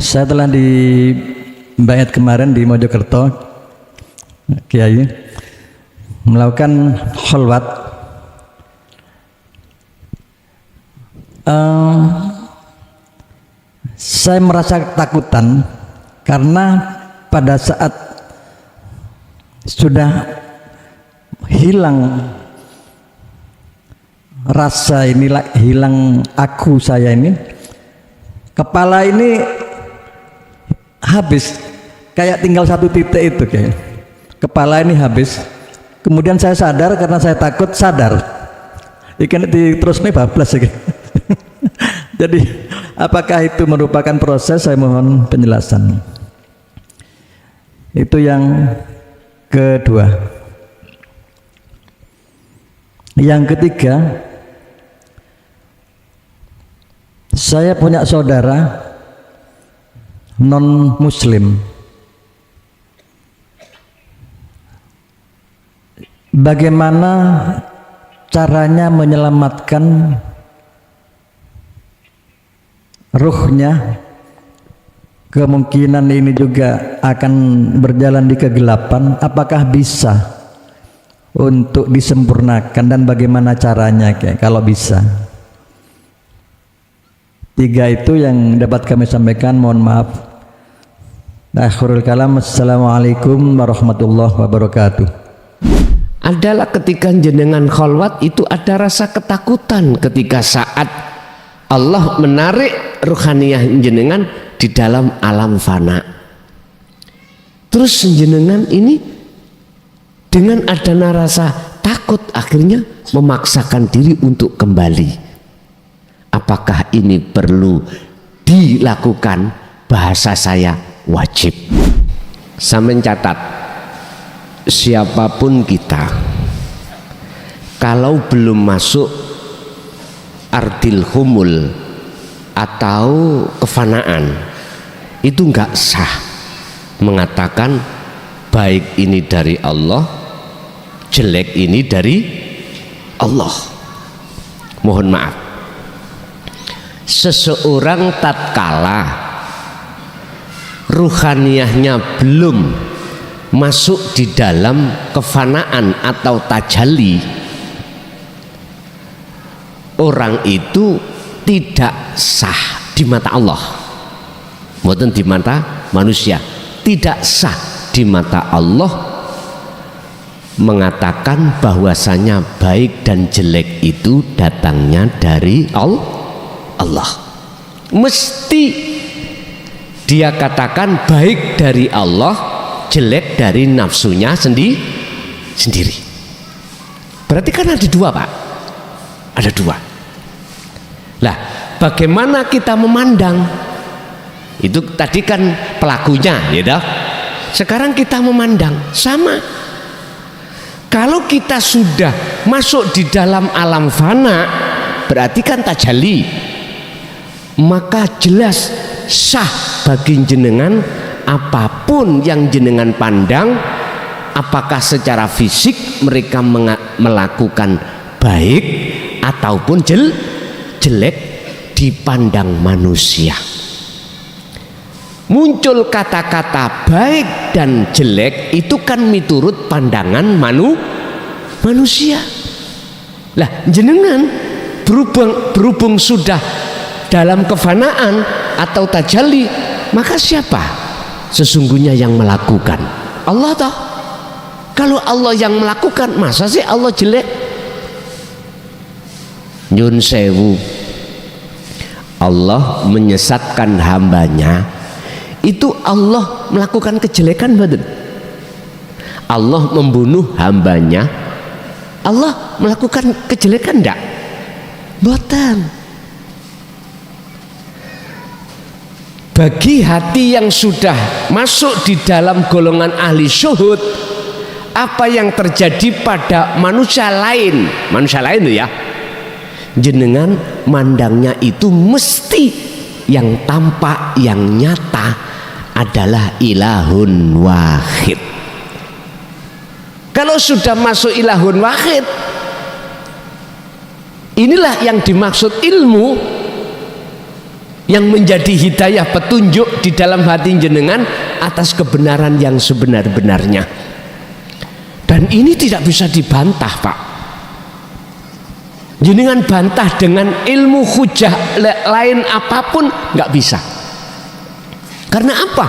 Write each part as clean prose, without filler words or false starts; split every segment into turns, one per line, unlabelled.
Saya telah dibayat kemarin di Mojokerto, Kiai, melakukan kholwat. Saya merasa ketakutan karena pada saat sudah hilang rasa ini, hilang aku saya ini, kepala ini habis, kayak tinggal satu titik itu, kayak kepala ini habis. Kemudian saya sadar karena saya takut sadar. Ikan terus nih bablas ya. Jadi apakah itu merupakan proses? Saya mohon penjelasan. Itu yang kedua. Yang ketiga, saya punya saudara non muslim. Bagaimana caranya menyelamatkan ruhnya? Kemungkinan ini juga akan berjalan di kegelapan. Apakah bisa untuk disempurnakan dan bagaimana caranya, kayak kalau bisa? Tiga itu yang dapat kami sampaikan. Mohon maaf. Akhirul kalam. Assalamualaikum warahmatullahi wabarakatuh.
Adalah ketika jenengan kholwat itu ada rasa ketakutan ketika saat Allah menarik ruhaniyah jenengan di dalam alam fana. Terus jenengan ini dengan adanya rasa takut akhirnya memaksakan diri untuk kembali. Apakah ini perlu dilakukan? Bahasa saya wajib. Saya mencatat, siapapun kita kalau belum masuk ardil humul atau kefanaan, itu enggak sah mengatakan baik ini dari Allah, jelek ini dari Allah. Mohon maaf, seseorang tatkala ruhaniyahnya belum masuk di dalam kefanaan atau tajalli, orang itu tidak sah di mata Allah, bukan di mata manusia. Tidak sah di mata Allah mengatakan bahwasanya baik dan jelek itu datangnya dari Allah. Mesti dia katakan baik dari Allah, jelek dari nafsunya sendiri. Berarti kan ada dua, Pak. Ada dua. Lah, bagaimana kita memandang? Itu tadi kan pelakunya, ya dah. Sekarang kita memandang sama. Kalau kita sudah masuk di dalam alam fana, berarti kan tajalli. Maka jelas sah bagi jenengan apapun yang jenengan pandang, apakah secara fisik mereka melakukan baik ataupun jelek dipandang manusia. Muncul kata-kata baik dan jelek itu kan miturut pandangan manusia. Lah jenengan berhubung sudah dalam kefanaan atau tajalli, maka siapa sesungguhnya yang melakukan? Allah toh. Kalau Allah yang melakukan, masa sih Allah jelek? Nyun sewu, Allah menyesatkan hambanya, itu Allah melakukan kejelekan, betul? Allah membunuh hambanya, Allah melakukan kejelekan enggak? Boten. Bagi hati yang sudah masuk di dalam golongan ahli syuhud, apa yang terjadi pada manusia lain itu ya, jenengan mandangnya itu mesti yang tampak, yang nyata adalah ilahun wahid. Kalau sudah masuk ilahun wahid, inilah yang dimaksud ilmu yang menjadi hidayah petunjuk di dalam hati jenengan atas kebenaran yang sebenar-benarnya. Dan ini tidak bisa dibantah, Pak. Jenengan bantah dengan ilmu hujah lain apapun nggak bisa. Karena apa?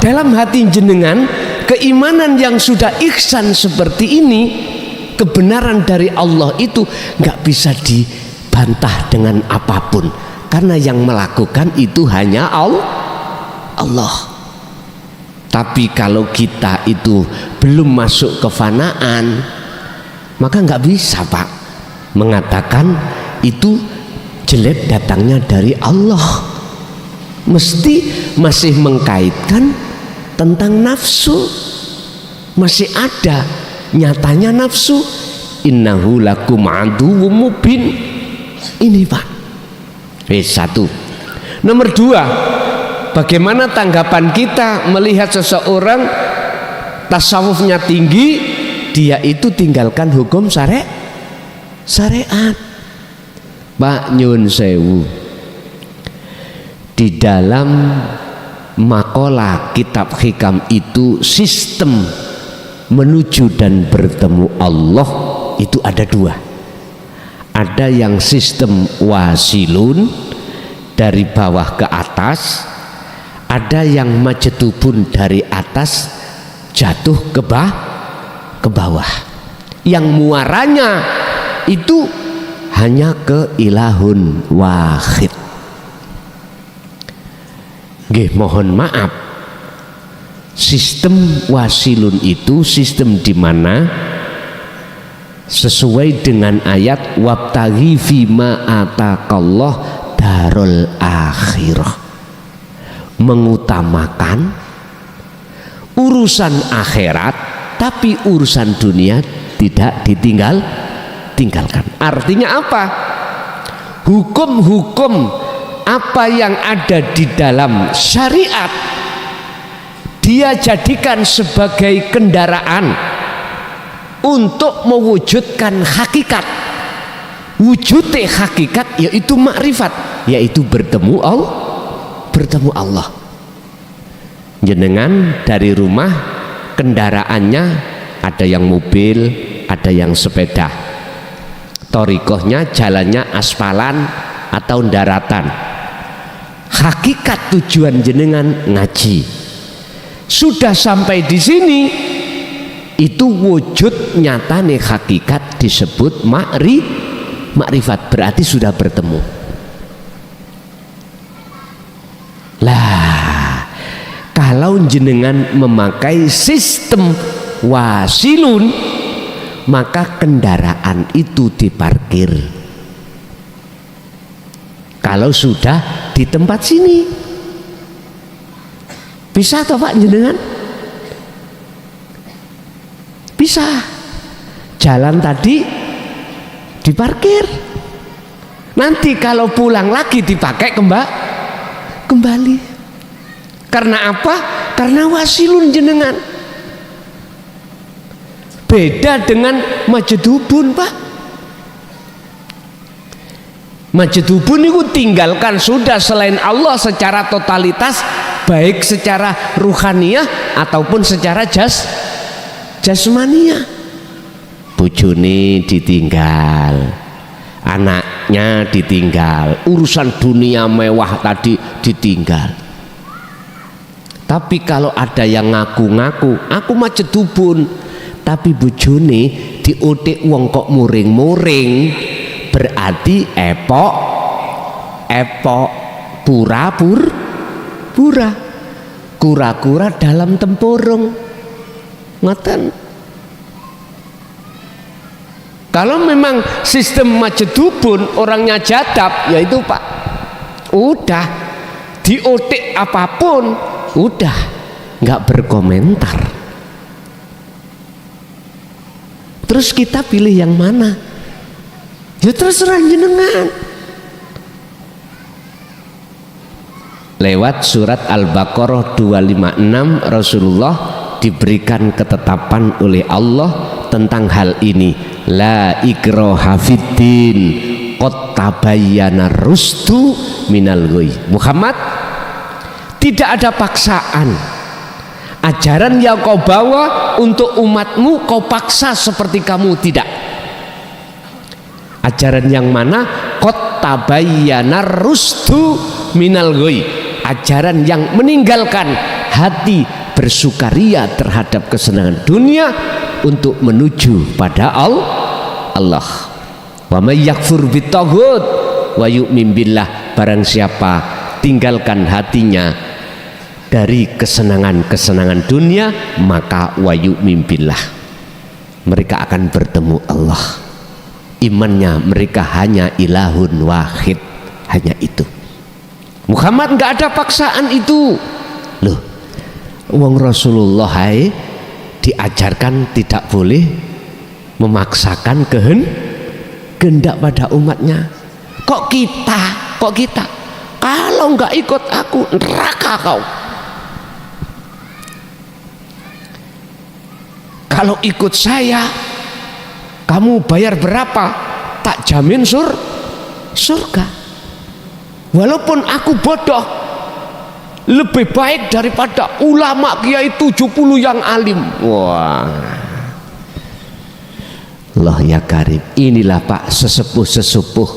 Dalam hati jenengan, keimanan yang sudah ihsan seperti ini, kebenaran dari Allah itu nggak bisa dibantah dengan apapun. Karena yang melakukan itu hanya Allah. Tapi kalau kita itu belum masuk kefanaan, maka nggak bisa, Pak, mengatakan itu jelek datangnya dari Allah. Mesti masih mengkaitkan tentang nafsu. Masih ada nyatanya nafsu. Innahu lakum aduwwum mubin. Ini, Pak. Satu. Nomor dua, bagaimana tanggapan kita melihat seseorang tasawufnya tinggi, dia itu tinggalkan hukum syariat. Pak nyun sewu, di dalam makalah kitab hikam itu sistem menuju dan bertemu Allah itu ada dua. Ada yang sistem wasilun dari bawah ke atas, ada yang majetubun dari atas jatuh ke bawah. Yang muaranya itu hanya ke ilahun wahid. Nggih, mohon maaf. Sistem wasilun itu sistem di mana sesuai dengan ayat wabtaghi fima atakallah darul akhirah, mengutamakan urusan akhirat tapi urusan dunia tidak ditinggalkan. Artinya apa? Hukum-hukum apa yang ada di dalam syariat dia jadikan sebagai kendaraan untuk mewujudkan hakikat. Wujudnya hakikat yaitu makrifat, yaitu bertemu Allah. Jenengan dari rumah kendaraannya ada yang mobil, ada yang sepeda. Thoriqohnya jalannya aspalan atau daratan. Hakikat tujuan jenengan ngaji. Sudah sampai di sini, itu wujud nyata nih hakikat disebut makrifat, berarti sudah bertemu. Lah, kalau jenengan memakai sistem wasilun, maka kendaraan itu diparkir. Kalau sudah di tempat sini, bisa atau Pak jenengan? Bisa. Jalan tadi diparkir, nanti kalau pulang lagi dipakai kembali. Karena apa? Karena wasilun jenengan. Beda dengan majedubun, Pak. Majedubun itu tinggalkan sudah selain Allah secara totalitas, baik secara ruhaniyah ataupun secara jasmania. Bojone ditinggal, anaknya ditinggal, urusan dunia mewah tadi ditinggal. Tapi kalau ada yang ngaku-ngaku aku majedubun, tapi bojone diotek wong kok muring-muring, berarti epok pura kura-kura dalam tempurung. Ngoten. Kalau memang sistem majedubun orangnya jadab, yaitu Pak, udah diotek apapun, udah nggak berkomentar. Terus kita pilih yang mana? Ya terserah jenengan. Lewat surat Al-Baqarah 256 Rasulullah diberikan ketetapan oleh Allah tentang hal ini. La ikraha fiddin, qad tabayyana rusdu minal ghoi. Muhammad, tidak ada paksaan. Ajaran yang kau bawa untuk umatmu kau paksa seperti kamu, tidak. Ajaran yang mana? Qad tabayyana rusdu minal ghoi. Ajaran yang meninggalkan hati bersukaria terhadap kesenangan dunia untuk menuju pada Allah. Wa may yakfur bitaghut wa yu'min billah. Barang siapa tinggalkan hatinya dari kesenangan-kesenangan dunia, maka wa yu'min billah, mereka akan bertemu Allah. Imannya mereka hanya ilahun wahid, hanya itu. Muhammad nggak ada paksaan itu. Loh, wong Rasulullah diajarkan tidak boleh memaksakan kehendak pada umatnya. Kok kita kalau nggak ikut aku neraka kau, kalau ikut saya kamu bayar berapa tak jamin surga. Walaupun aku bodoh, lebih baik daripada ulama kiai 70 yang alim. Wah, Allah ya karim. Inilah Pak sesepuh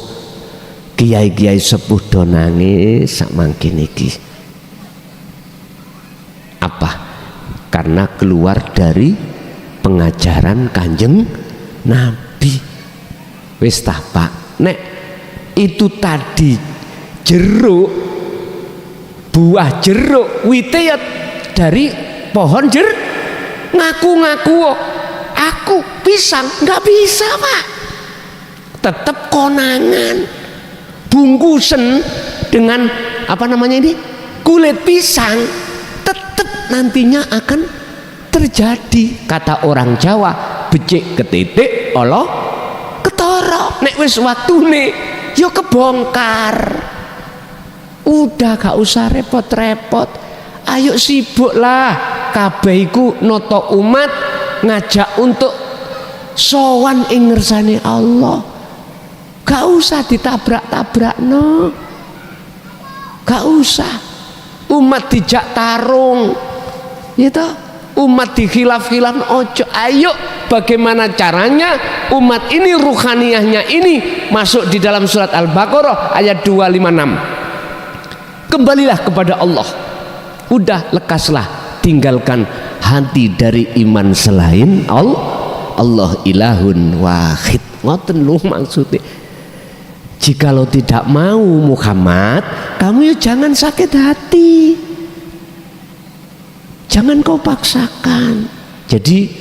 kiai-kiai sepuh do nangis sak mangkin iki. Apa? Karena keluar dari pengajaran Kanjeng Nabi. Wis tah Pak, nek itu tadi jeruk, buah jeruk wite ya dari pohon ngaku-ngaku aku pisang, nggak bisa Pak. Tetap konangan bungkusan dengan apa namanya ini, kulit pisang, tetap nantinya akan terjadi. Kata orang Jawa, becik ketitik Allah ketara, nek wis waktune yo kebongkar. Udah gak usah repot-repot, ayo sibuklah kabeh iku noto umat, ngajak untuk sowan ing ngersane Allah. Gak usah ditabrak-tabrak no, gak usah. Umat dijak tarung gitu, umat dikhilaf-khilaf ojo. Ayo bagaimana caranya umat ini ruhaniyahnya ini masuk di dalam surat Al-Baqarah ayat 256. Kembalilah kepada Allah. Udah lekaslah, tinggalkan hati dari iman selain Allah ilahun wahid. Ngoten lu maksudnya. Jikalau tidak mau Muhammad, kamu ya jangan sakit hati, jangan kau paksakan. Jadi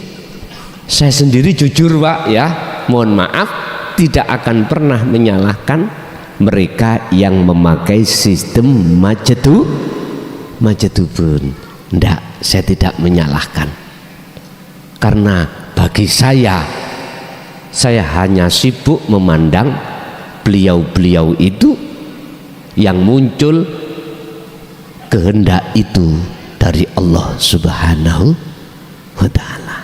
saya sendiri jujur Pak ya, mohon maaf, tidak akan pernah menyalahkan mereka yang memakai sistem majadubun. Ndak, saya tidak menyalahkan. Karena bagi saya hanya sibuk memandang beliau-beliau itu yang muncul kehendak itu dari Allah Subhanahu wa ta'ala.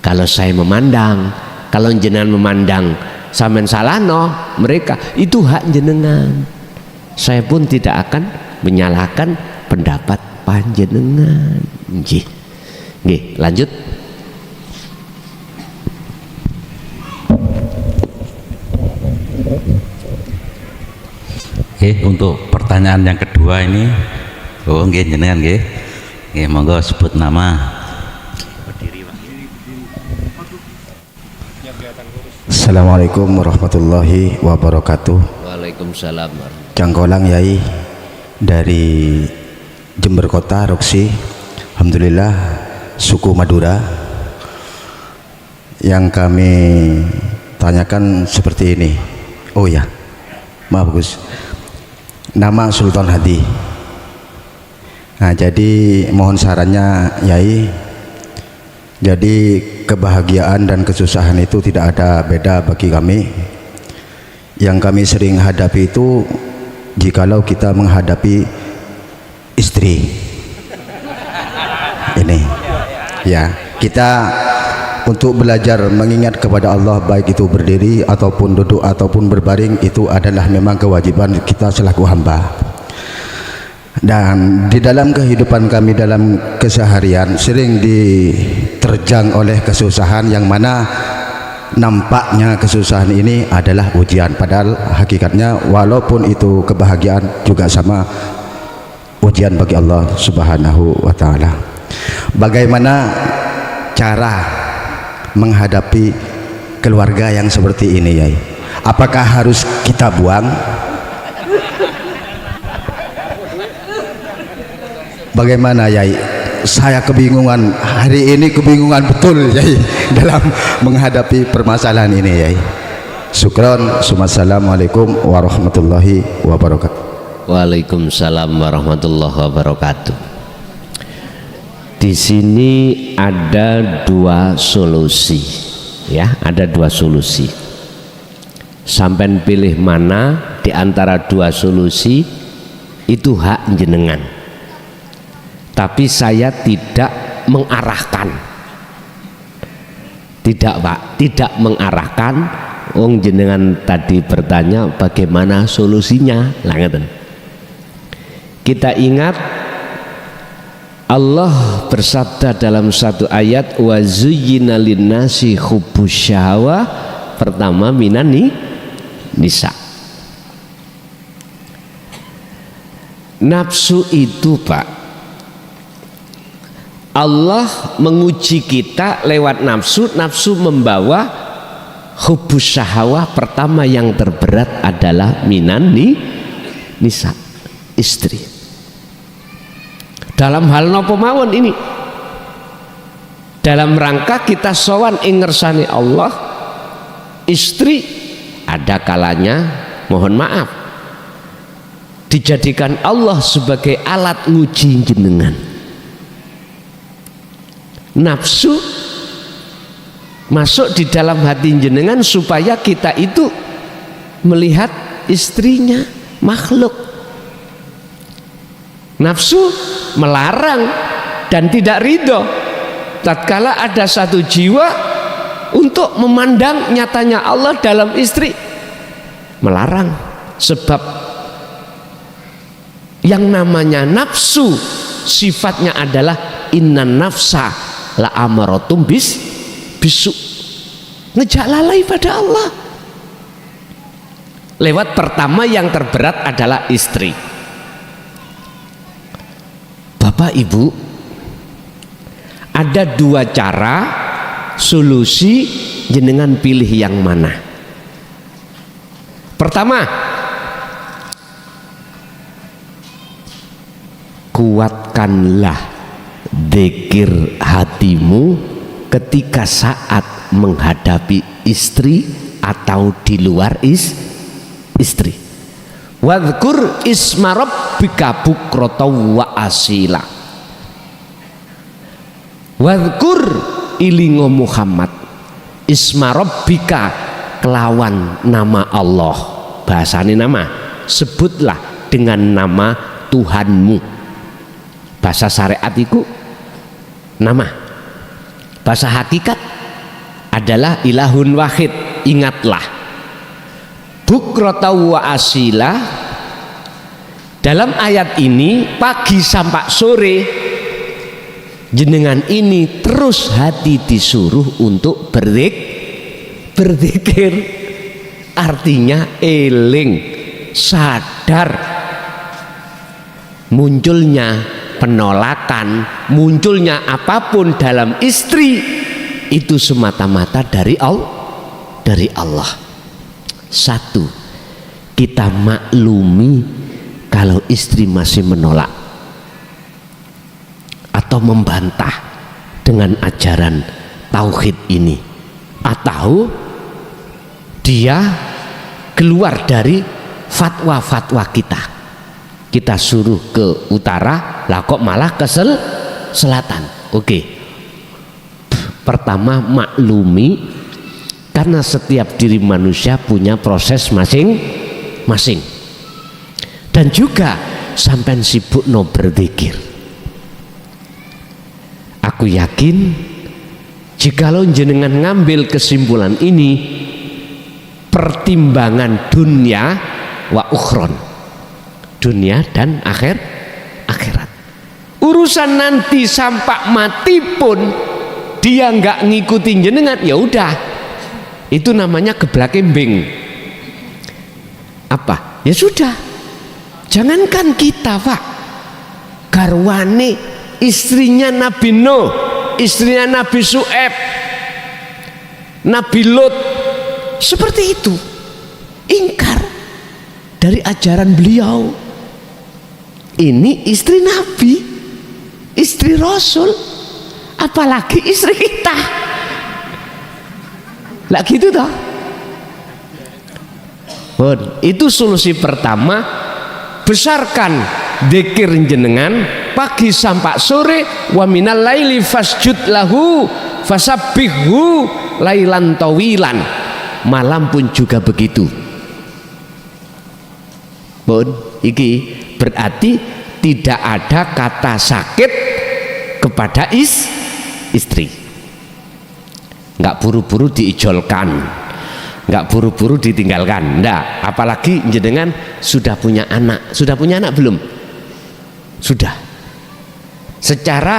Kalau saya memandang, kalau jenengan memandang sampean salahno mereka, itu hak jenengan. Saya pun tidak akan menyalahkan pendapat panjenengan. Nggih. Nggih, lanjut.
Untuk pertanyaan yang kedua ini, nggih jenengan nggih. Nggih, monggo sebut nama.
Assalamualaikum warahmatullahi wabarakatuh.
Waalaikumsalam.
Cangkolang Yai dari Jember Kota, Roksi. Alhamdulillah, suku Madura. Yang kami tanyakan seperti ini. Oh ya, maaf Gus. Nama Sultan Hadi. Nah, jadi mohon sarannya Yai. Jadi kebahagiaan dan kesusahan itu tidak ada beda bagi kami. Yang kami sering hadapi itu jikalau kita menghadapi istri ini, ya kita untuk belajar mengingat kepada Allah, baik itu berdiri ataupun duduk ataupun berbaring, itu adalah memang kewajiban kita selaku hamba. Dan di dalam kehidupan kami dalam keseharian sering diterjang oleh kesusahan, yang mana nampaknya kesusahan ini adalah ujian, padahal hakikatnya walaupun itu kebahagiaan juga sama ujian bagi Allah Subhanahu wa taala. Bagaimana cara menghadapi keluarga yang seperti ini, Yai? Apakah harus kita buang? Bagaimana, Yai? Saya kebingungan hari ini, kebingungan betul, Yai, dalam menghadapi permasalahan ini, Yai. Syukron. Assalamualaikum warahmatullahi wabarakatuh.
Waalaikumsalam warahmatullahi wabarakatuh. Di sini ada dua solusi, ya, ada dua solusi. Sampai pilih mana di antara dua solusi, itu hak jenengan. Tapi saya tidak mengarahkan, tidak Pak, tidak mengarahkan. Wong jenengan tadi bertanya bagaimana solusinya, kita ingat Allah bersabda dalam satu ayat, wa zuyyina linnasi hubbus syahwah, pertama minan nisa. Nafsu itu, Pak, Allah menguji kita lewat nafsu. Nafsu membawa hubbus syahwah, pertama yang terberat adalah minan nisa, istri. Dalam hal napa mawon ini, dalam rangka kita sowan ing ngersane Allah, istri ada kalanya mohon maaf dijadikan Allah sebagai alat nguji jenengan. Nafsu masuk di dalam hati jenengan supaya kita itu melihat istrinya makhluk. Nafsu melarang dan tidak ridho tatkala ada satu jiwa untuk memandang nyatanya Allah dalam istri, melarang. Sebab yang namanya nafsu sifatnya adalah innan nafsa la amaratum bisu, ngejak lalai pada Allah. Lewat pertama yang terberat adalah istri. Bapak Ibu, ada dua cara solusi, jenengan pilih yang mana. Pertama, kuatkanlah dzikir hatimu ketika saat menghadapi istri atau di luar istri. Wadhkur isma rabbika bukratan wa asila. Wadhkur ilingo Muhammad isma rabbika kelawan nama Allah. Bahasane nama, sebutlah dengan nama Tuhanmu. Bahasa syariat itu nama. Bahasa hakikat adalah ilahun wahid. Ingatlah. Bukratan wa asila, dalam ayat ini pagi sampai sore jenengan ini terus hati disuruh untuk berzikir. Artinya eling, sadar. Munculnya penolakan, munculnya apapun dalam istri itu semata-mata dari Allah. Satu, kita maklumi kalau istri masih menolak atau membantah dengan ajaran tauhid ini, atau dia keluar dari fatwa-fatwa kita suruh ke utara, lah kok malah ke selatan. Oke. Pertama, maklumi, karena setiap diri manusia punya proses masing-masing. Dan juga sampai sibuk no berzikir. Aku yakin Jikalau jenengan ngambil kesimpulan ini, pertimbangan dunia wa ukhron, dunia dan akhirat. Urusan nanti sampai mati pun dia nggak ngikutin jenengan, ya udah, itu namanya geblakembing. Apa? Ya sudah. Jangankan kita, Pak, garwane istrinya Nabi Nuh, istrinya Nabi Su'aib, Nabi Lut, seperti itu, ingkar dari ajaran beliau. Ini istri Nabi, istri Rasul, apalagi istri kita. Lah gitu toh. Itu solusi pertama. Besarkan dzikir jenengan pagi sampai sore, wa minal laili fasjud lahu fasabbihu lailan tawilan, malam pun juga begitu. Iki berarti tidak ada kata sakit kepada istri. Nggak buru-buru diijolkan, nggak buru-buru ditinggalkan, ndak. Apalagi jenengan sudah punya anak. Sudah punya anak belum? Sudah. Secara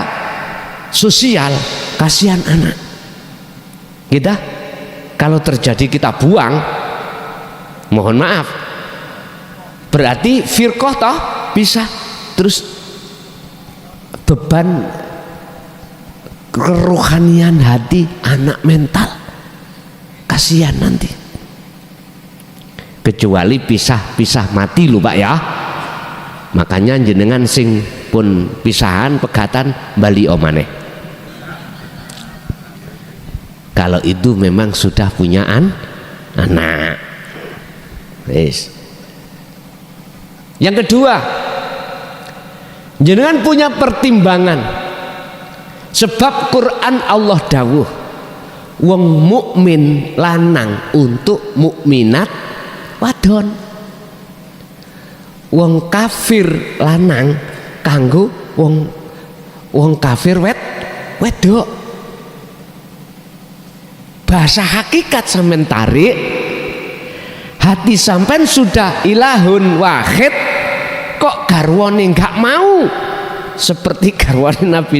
sosial kasihan anak kita, kalau terjadi kita buang, mohon maaf, berarti firqah toh bisa. Terus beban kerohanian hati anak, mental, kasihan nanti. Kecuali pisah mati lho Pak ya. Makanya jenengan sing pun pisahan pegatan bali omane. Kalau itu memang sudah punya anak. Yes. Yang kedua, jenengan punya pertimbangan. Sebab Quran Allah dawuh, wong mukmin lanang untuk mukminat wadon, wong kafir lanang kanggo wong kafir wedok. Bahasa hakikat sampean tarik, hati sampean sudah ilahun wahid, kok garwane nggak mau seperti garwane Nabi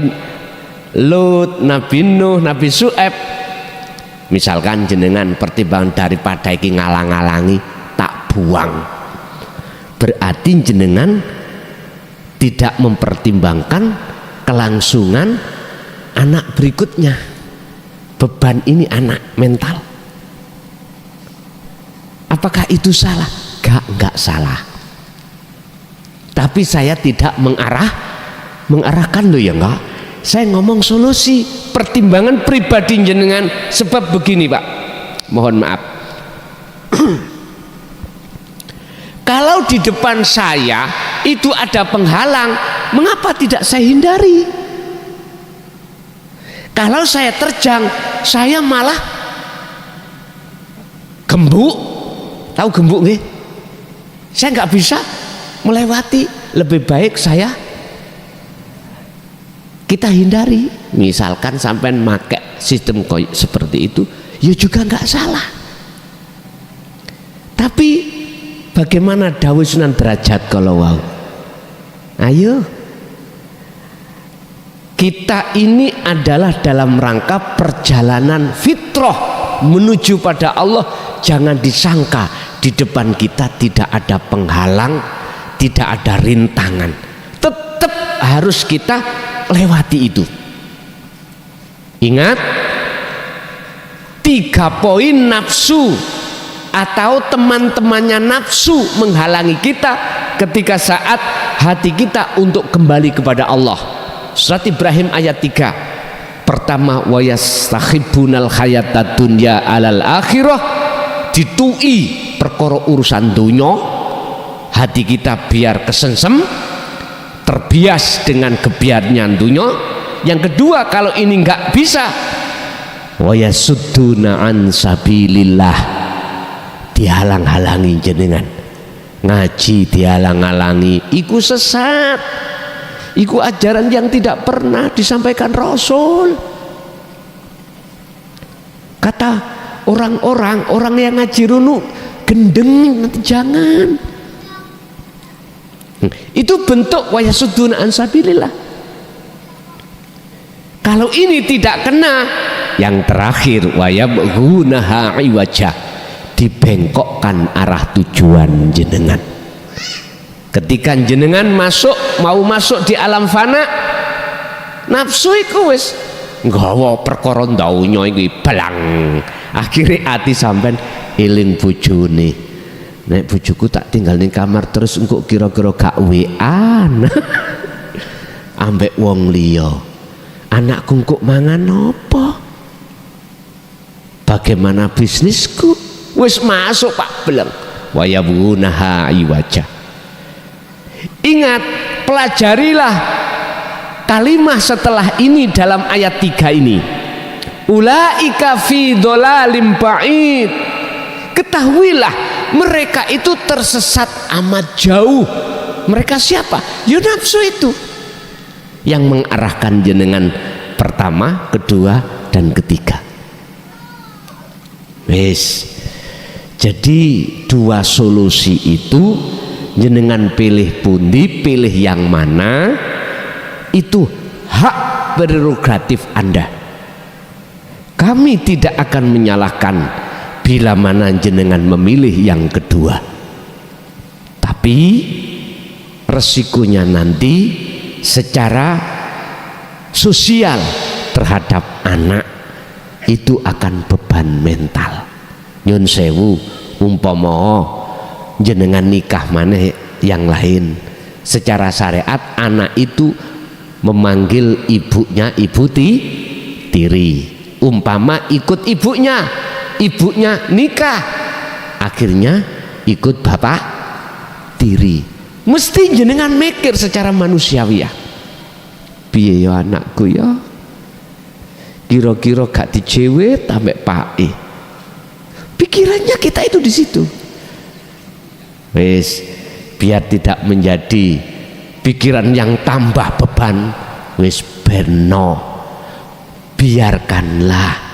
Lut, Nabi Nuh, Nabi Su'aib. Misalkan jenengan pertimbangan daripada iki ngalang-alangi, tak buang. Berarti jenengan tidak mempertimbangkan kelangsungan anak berikutnya. Beban ini anak, mental. Apakah itu salah? Enggak salah. Tapi saya tidak mengarahkan loh ya, enggak. Saya ngomong solusi, pertimbangan pribadi jenengan. Sebab begini Pak, mohon maaf, kalau di depan saya itu ada penghalang, mengapa tidak saya hindari? Kalau saya terjang, saya malah gembuk. Tahu gembuk nggih? Saya nggak bisa melewati. Lebih baik kita hindari. Misalkan sampai pakai sistem seperti itu, ya juga nggak salah. Tapi bagaimana dawuh Sunan Derajat kalau wau? Ayo, kita ini adalah dalam rangka perjalanan fitrah menuju pada Allah. Jangan disangka di depan kita tidak ada penghalang, tidak ada rintangan. Tetap harus kita lewati itu. Ingat, 3 poin nafsu atau teman-temannya nafsu menghalangi kita ketika saat hati kita untuk kembali kepada Allah. Surat Ibrahim ayat 3. Pertama, wa yastakhibunal hayatad dunya alal akhirah, ditui perkara urusan dunya, hati kita biar kesensem, terbias dengan kebiasaan dunya. Yang kedua, kalau ini nggak bisa, wa yasudduna an sabilillah, dihalang-halangi jenengan ngaji, dihalang-halangi, iku sesat, iku ajaran yang tidak pernah disampaikan Rasul. Kata orang yang ngaji runu gendeng, nanti jangan. Itu bentuk wayasuduna an sabilillah. Kalau ini tidak kena, yang terakhir wayabghunaha iwaja, dibengkokkan arah tujuan jenengan. Ketika jenengan mau masuk di alam fana, nafsu iku wis nggawa perkara donya iki belang. Akhire ati sampean eling bojone. Nek bojoku tak tinggal ning kamar terus engko kira-kira gak wean. Ambek wong liya. Anakku kok mangan apa? Bagaimana bisnisku? Wis masuk Pak belang. Wayabghunaha iwaja. Ingat, pelajarilah kalimah setelah ini dalam ayat 3 ini. Ulaika fi dhalalim ba'id. Ketahuilah mereka itu tersesat amat jauh. Mereka siapa? Ya nafsu itu yang mengarahkan jenengan pertama, kedua, dan ketiga. Wes. Jadi dua solusi itu jenengan pilih pundi, pilih yang mana, itu hak prerogatif Anda. Kami tidak akan menyalahkan bila mana jenengan memilih yang kedua. Tapi resikonya nanti secara sosial terhadap anak itu akan beban mental. Nyun sewu, umpama jenengan nikah maneh yang lain, secara syariat anak itu memanggil ibunya ibu tiri. Umpama ikut ibunya nikah, akhirnya ikut bapak tiri. Mesti jenengan mikir secara manusiawi ya, piye ya anakku ya, kira-kira gak dicewet ambek pake. Pikirannya kita itu di situ. Wes, biar tidak menjadi pikiran yang tambah beban, wes beno, biarkanlah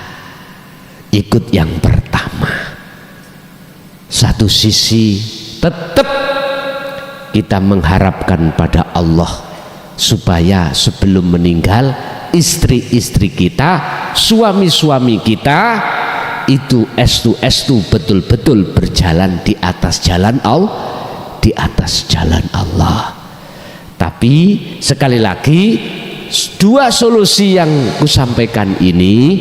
ikut yang pertama. Satu sisi tetap kita mengharapkan pada Allah supaya sebelum meninggal istri-istri kita, suami-suami kita itu estu betul-betul berjalan di atas jalan Allah. Tapi sekali lagi, dua solusi yang kusampaikan ini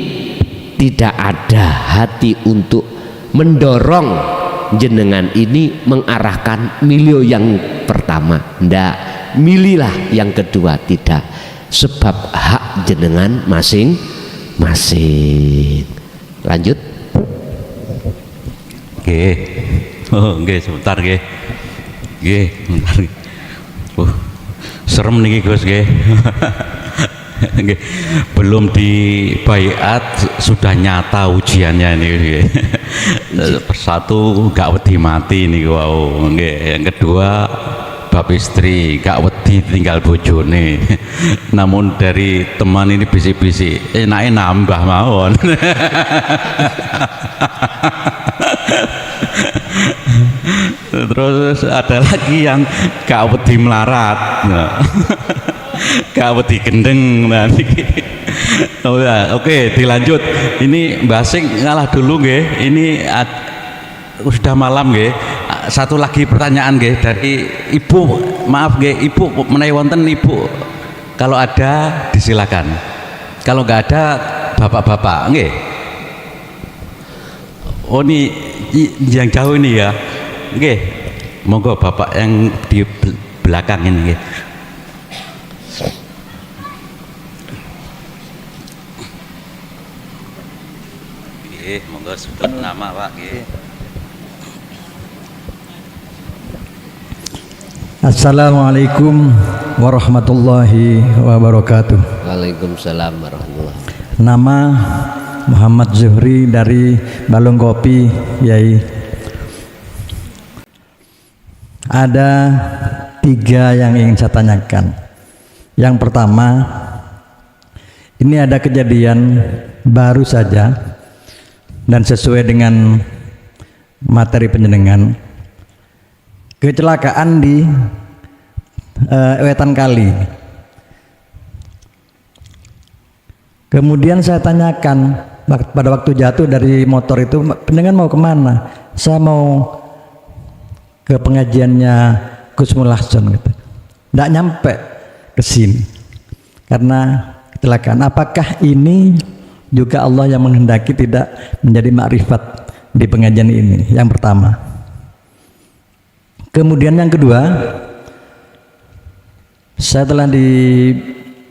tidak ada hati untuk mendorong jenengan ini mengarahkan milih yang pertama, ndak, milihlah yang kedua, tidak, sebab hak jenengan masing-masing. Lanjut.
Nggih. Oh, nggih sebentar nggih. Nggih, sebentar. Serem niki Gus nggih. Nggih. Belum dibaiat sudah nyata ujiannya ini nggih. Satu gak wedi mati niku wau. Nggih, yang kedua bab istri gak wedi tinggal bojone. Namun dari teman ini bisik-bisik enake nambah mawon. Terus ada lagi yang gak wedi melarat, gak wedi gendeng. Nah, oh ya, oke, dilanjut. Ini Mbak Sing ngalah dulu nggih. Ini sudah malam nggih. Satu lagi pertanyaan nggih dari Ibu. Maaf nggih, Ibu menawi wonten Ibu. Kalau ada disilakan. Kalau nggak ada bapak-bapak nggih. Oh ini yang jauh ini ya. Nggih. Monggo Bapak yang di belakang ini nggih. Nggih, monggo sebut nama Pak nggih.
Assalamualaikum warahmatullahi wabarakatuh.
Waalaikumsalam warahmatullahi wabarakatuh.
Nama Muhammad Zuhri dari Balong Kopi, Yai. Ada 3 yang ingin saya tanyakan. Yang pertama, ini ada kejadian baru saja dan sesuai dengan materi penjenengan, kecelakaan di Wetan Kali. Kemudian saya tanyakan pada waktu jatuh dari motor itu, penjenengan mau kemana? Saya mau ke pengajiannya Gus Mulahson gitu. Nggak nyampe ke sini karena kecelakaan. Apakah ini juga Allah yang menghendaki tidak menjadi makrifat di pengajian ini? Yang pertama. Kemudian yang kedua, saya telah di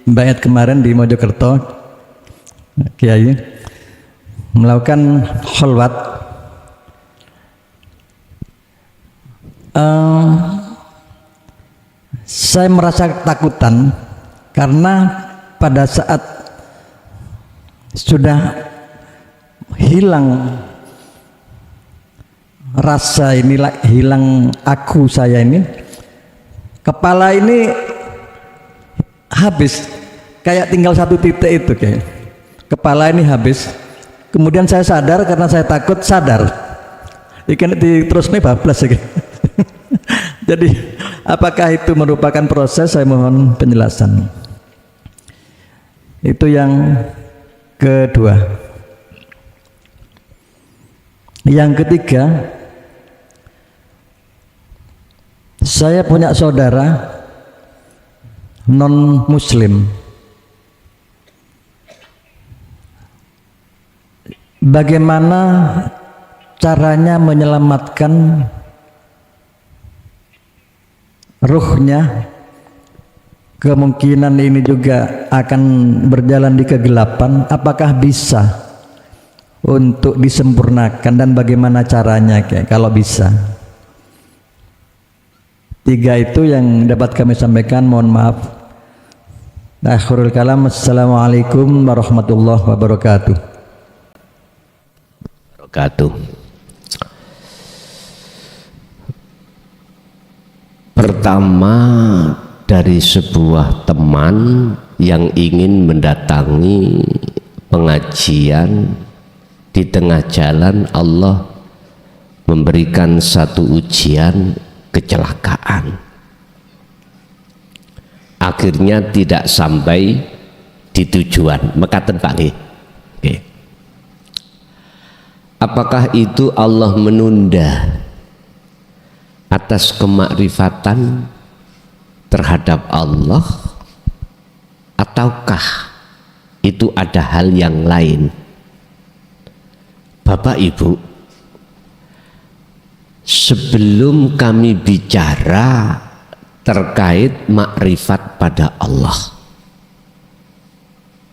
bayat kemarin di Mojokerto, Kiai melakukan kholwat. Saya merasa ketakutan karena pada saat sudah hilang rasa ini, hilang aku saya ini, kepala ini habis, kayak tinggal satu titik itu, kayak kepala ini habis. Kemudian saya sadar karena saya takut sadar. Ikan terus nih bablas ya. Jadi apakah itu merupakan proses? Saya mohon penjelasan. Itu yang kedua. Yang ketiga, saya punya saudara non muslim. Bagaimana caranya menyelamatkan ruhnya? Kemungkinan ini juga akan berjalan di kegelapan. Apakah bisa untuk disempurnakan dan bagaimana caranya kalau bisa? Tiga itu yang dapat kami sampaikan. Mohon maaf. Akhirul kalam. Assalamualaikum warahmatullahi wabarakatuh.
Pertama, dari sebuah teman yang ingin mendatangi pengajian, di tengah jalan Allah memberikan satu ujian, kecelakaan. Akhirnya tidak sampai di tujuan. Mekaten Pak nggih. Nggih. Apakah itu Allah menunda atas kemakrifatan terhadap Allah, ataukah itu ada hal yang lain? Bapak Ibu, sebelum kami bicara terkait makrifat pada Allah,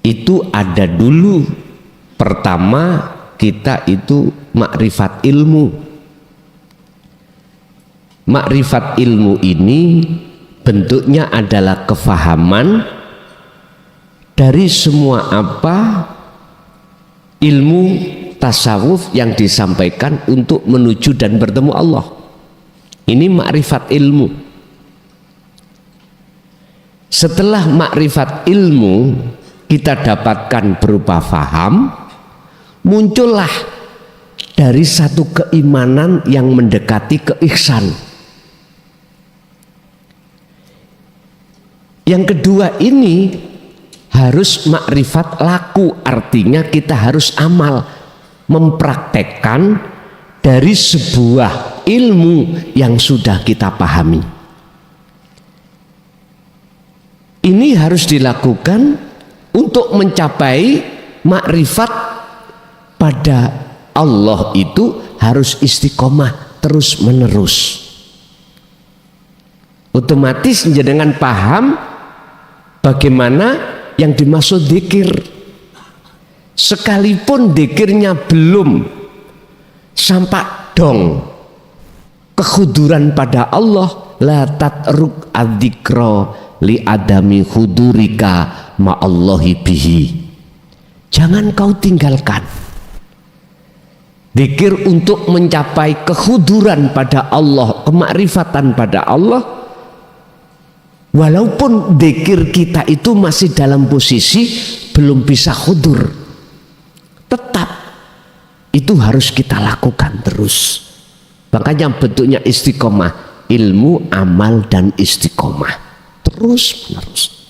itu ada dulu. Pertama, kita itu makrifat ilmu. Makrifat ilmu ini bentuknya adalah kefahaman dari semua apa ilmu tasawuf yang disampaikan untuk menuju dan bertemu Allah. Ini makrifat ilmu. Setelah makrifat ilmu kita dapatkan berupa faham, muncullah dari satu keimanan yang mendekati keihsan. Yang kedua ini harus makrifat laku, artinya kita harus amal, mempraktekkan dari sebuah ilmu yang sudah kita pahami. Ini harus dilakukan untuk mencapai makrifat pada Allah. Itu harus istiqomah terus menerus. Otomatis dengan paham bagaimana yang dimaksud dzikir. Sekalipun dzikirnya belum sampai dong kekhuduran pada Allah, la tatruk adzikra li adami hudurika ma'allahi bihi. Jangan kau tinggalkan dzikir untuk mencapai kekhuduran pada Allah, kemakrifatan pada Allah, walaupun dzikir kita itu masih dalam posisi belum bisa khudur. Tetap itu harus kita lakukan terus. Makanya bentuknya istiqomah, ilmu, amal, dan istiqomah terus menerus.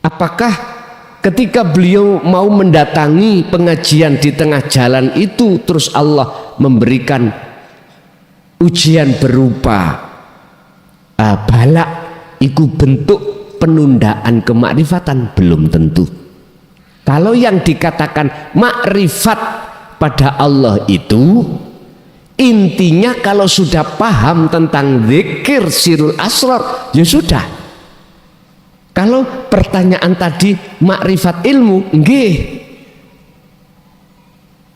Apakah ketika beliau mau mendatangi pengajian di tengah jalan itu terus Allah memberikan ujian berupa balak, itu bentuk penundaan kemakrifatan? Belum tentu. Kalau yang dikatakan makrifat pada Allah itu intinya kalau sudah paham tentang zikir sirul asrar, ya sudah. Kalau pertanyaan tadi makrifat ilmu, nggih.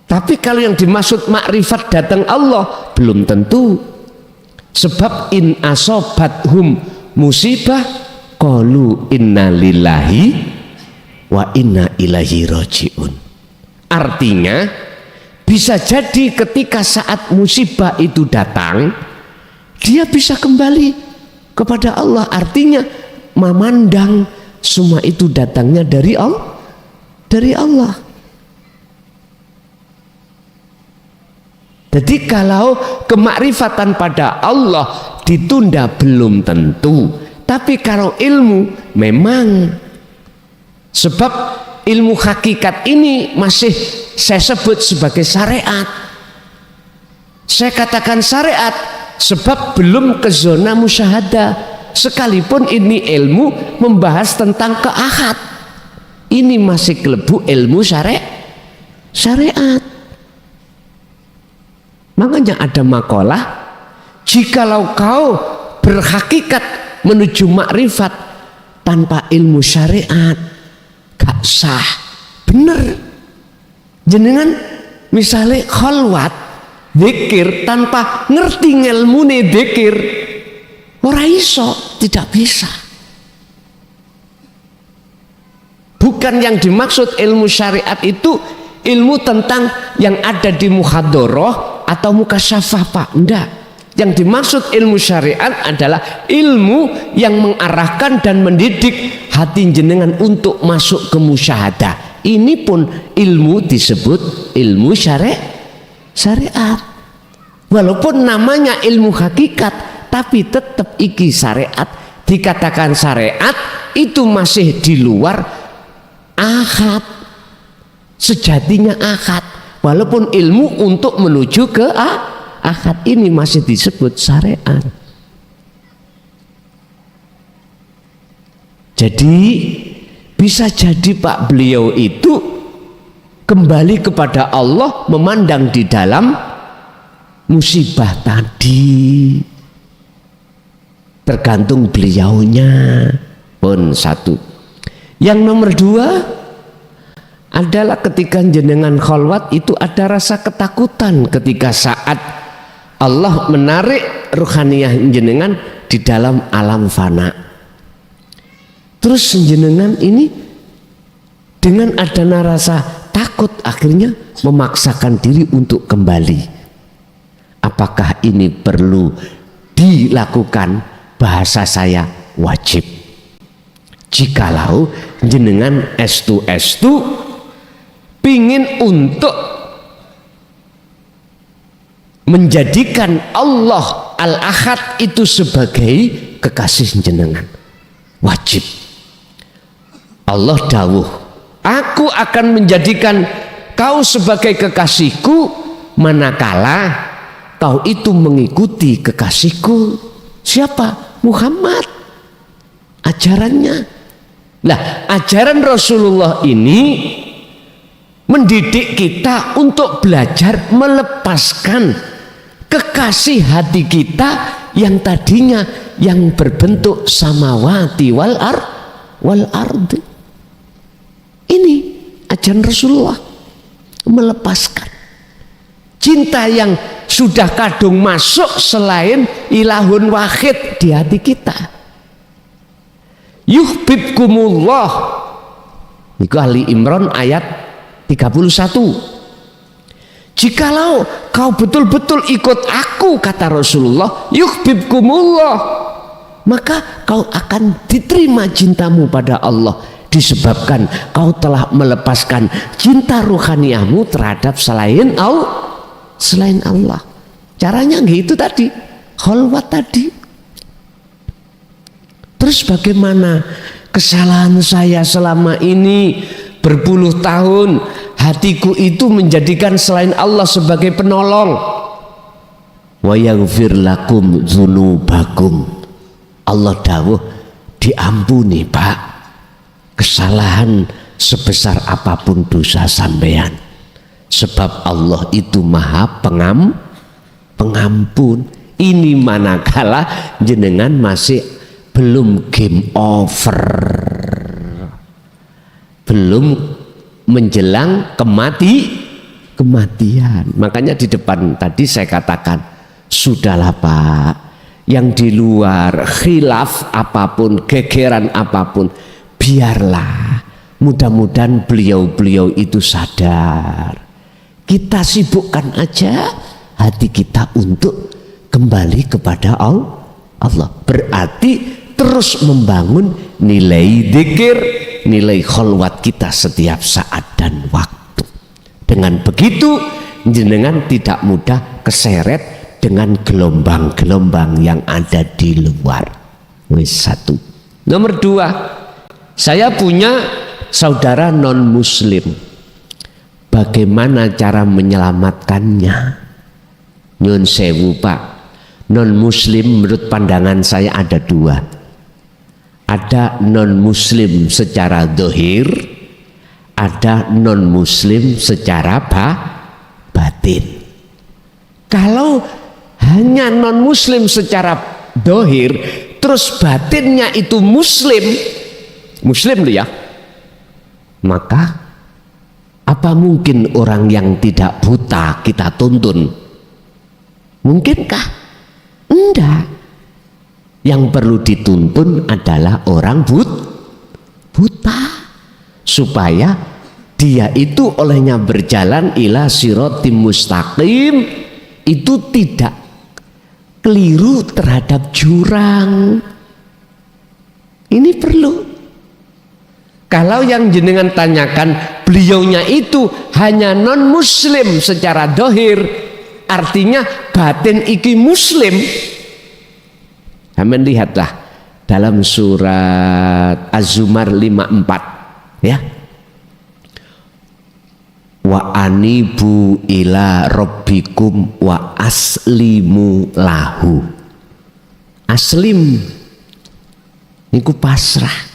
Tapi kalau yang dimaksud makrifat datang Allah, belum tentu. Sebab in asobathum musibah qalu inna lillahi wa inna ilaihi rajiun. Artinya bisa jadi ketika saat musibah itu datang, dia bisa kembali kepada Allah. Artinya memandang semua itu datangnya dari Allah, dari Allah. Jadi kalau kemakrifatan pada Allah ditunda belum tentu. Tapi kalau ilmu memang, sebab ilmu hakikat ini masih saya sebut sebagai syariat. Saya katakan syariat sebab belum ke zona musyahadah. Sekalipun ini ilmu membahas tentang keahad, ini masih kelebu ilmu syariat. Makanya ada makalah, jikalau kau berhakikat menuju makrifat tanpa ilmu syariat gak sah. Bener. Jenengan misalnya khalwat zikir tanpa ngerti ngelmune zikir, ora iso, tidak bisa. Bukan yang dimaksud ilmu syariat itu ilmu tentang yang ada di muhadharah atau mukasyafah, Pak. Enggak. Yang dimaksud ilmu syariat adalah ilmu yang mengarahkan dan mendidik hati jenengan untuk masuk ke musyahadah. Ini pun ilmu disebut ilmu syariat. Walaupun namanya ilmu hakikat, tapi tetap iki syariat. Dikatakan syariat itu masih di luar akad. Sejatinya akad. Walaupun ilmu untuk menuju ke akad ini masih disebut syariat. Jadi bisa jadi Pak beliau itu kembali kepada Allah memandang di dalam musibah tadi. Tergantung beliaunya pun satu. Yang nomor dua adalah ketika jenengan khalwat itu ada rasa ketakutan ketika saat Allah menarik ruhaniyah jenengan di dalam alam fana. Terus jenengan ini dengan adanya rasa takut akhirnya memaksakan diri untuk kembali. Apakah ini perlu dilakukan? Bahasa saya wajib. Jikalau jenengan estu pingin untuk menjadikan Allah Al-Ahad itu sebagai kekasih jenengan, wajib. Allah dawuh, aku akan menjadikan kau sebagai kekasihku manakala kau itu mengikuti kekasihku. Siapa? Muhammad. Ajarannya. Nah, ajaran Rasulullah ini mendidik kita untuk belajar melepaskan kekasih hati kita yang tadinya yang berbentuk samawati wal ard. Ini ajaran Rasulullah, melepaskan cinta yang sudah kadung masuk selain ilahun wahid di hati kita. Yuhibbukumullah, itu Ali Imran ayat 31. Jikalau kau betul-betul ikut aku, kata Rasulullah, yuhibbukumullah, maka kau akan diterima cintamu pada Allah disebabkan kau telah melepaskan cinta ruhaniyahmu terhadap selain Allah. Caranya gitu tadi, khalwat tadi. Terus bagaimana kesalahan saya selama ini berpuluh tahun, hatiku itu menjadikan selain Allah sebagai penolong. Wa yaghfir lakum dzunubakum. Allah dawuh diampuni Pak kesalahan sebesar apapun dosa sampean, sebab Allah itu maha pengampun. Ini manakala jenengan masih belum game over, belum menjelang kematian. Makanya di depan tadi saya katakan, sudahlah Pak, yang di luar khilaf apapun, gegeran apapun, biarlah. Mudah-mudahan beliau-beliau itu sadar. Kita sibukkan aja hati kita untuk kembali kepada Allah. Berarti terus membangun nilai dzikir, nilai khalwat kita setiap saat dan waktu. Dengan begitu jenengan tidak mudah keseret dengan gelombang-gelombang yang ada di luar. Satu. Nomor dua, saya punya saudara non muslim. Bagaimana cara menyelamatkannya? Nyun sewu Pak, non muslim menurut pandangan saya ada dua. Ada non muslim secara dohir, ada non muslim secara batin. Kalau hanya non muslim secara dohir, terus batinnya itu muslim loh ya, maka apa mungkin orang yang tidak buta kita tuntun? Mungkinkah? Enggak. Yang perlu dituntun adalah orang buta, supaya dia itu olehnya berjalan ila siratim mustaqim, itu tidak keliru terhadap jurang. Ini perlu. Kalau yang jenengan tanyakan beliaunya itu hanya non muslim secara dohir, artinya batin iki muslim. Kalian lihatlah dalam surat Az-Zumar 54 ya. Wa anibu ila rabbikum wa aslimu lahu. Aslim niku pasrah.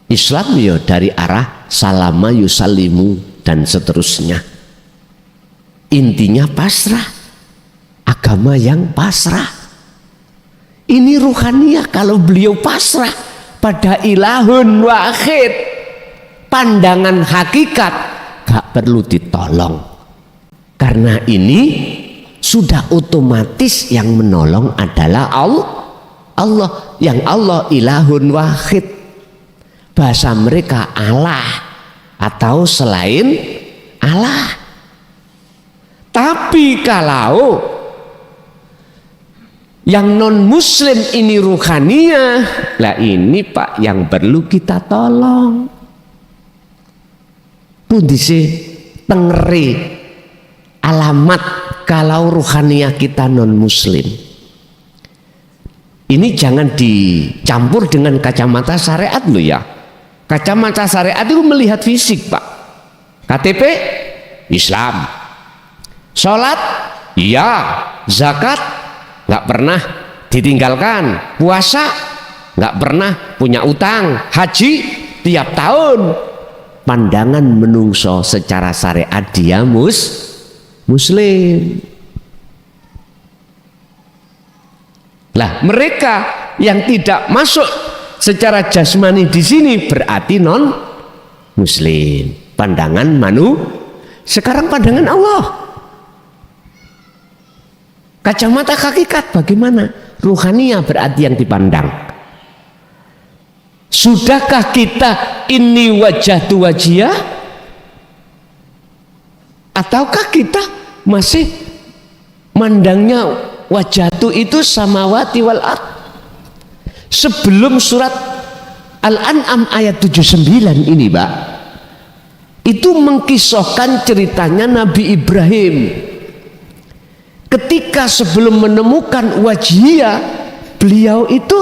Islam ya dari arah salama yusallimu dan seterusnya. Intinya pasrah, agama yang pasrah. Ini ruhaniyah. Kalau beliau pasrah pada ilahun wahid, pandangan hakikat, gak perlu ditolong. Karena ini sudah otomatis yang menolong adalah Allah. Yang Allah ilahun wahid. Bahasa mereka Allah atau selain Allah. Tapi kalau yang non muslim ini ruhaniyah, lah ini Pak yang perlu kita tolong. Pundi sih tengeri alamat kalau ruhaniyah kita non muslim. Ini jangan dicampur dengan kacamata syariat loh ya. Kacamata syariat itu melihat fisik Pak. KTP Islam, sholat iya, zakat nggak pernah ditinggalkan, puasa nggak pernah punya utang, haji tiap tahun. Pandangan menungso secara syariat dia muslim. Lah mereka yang tidak masuk secara jasmani di sini berarti non muslim. Pandangan sekarang pandangan Allah. Kacamata hakikat bagaimana? Ruhaniyah berarti yang dipandang. Sudahkah kita ini wajah tu wajiyah? Ataukah kita masih mandangnya wajah tu itu samawati wal ard? Sebelum surat Al-An'am ayat 79 ini, Pak, itu mengkisahkan ceritanya Nabi Ibrahim ketika sebelum menemukan wajhiyah. Beliau itu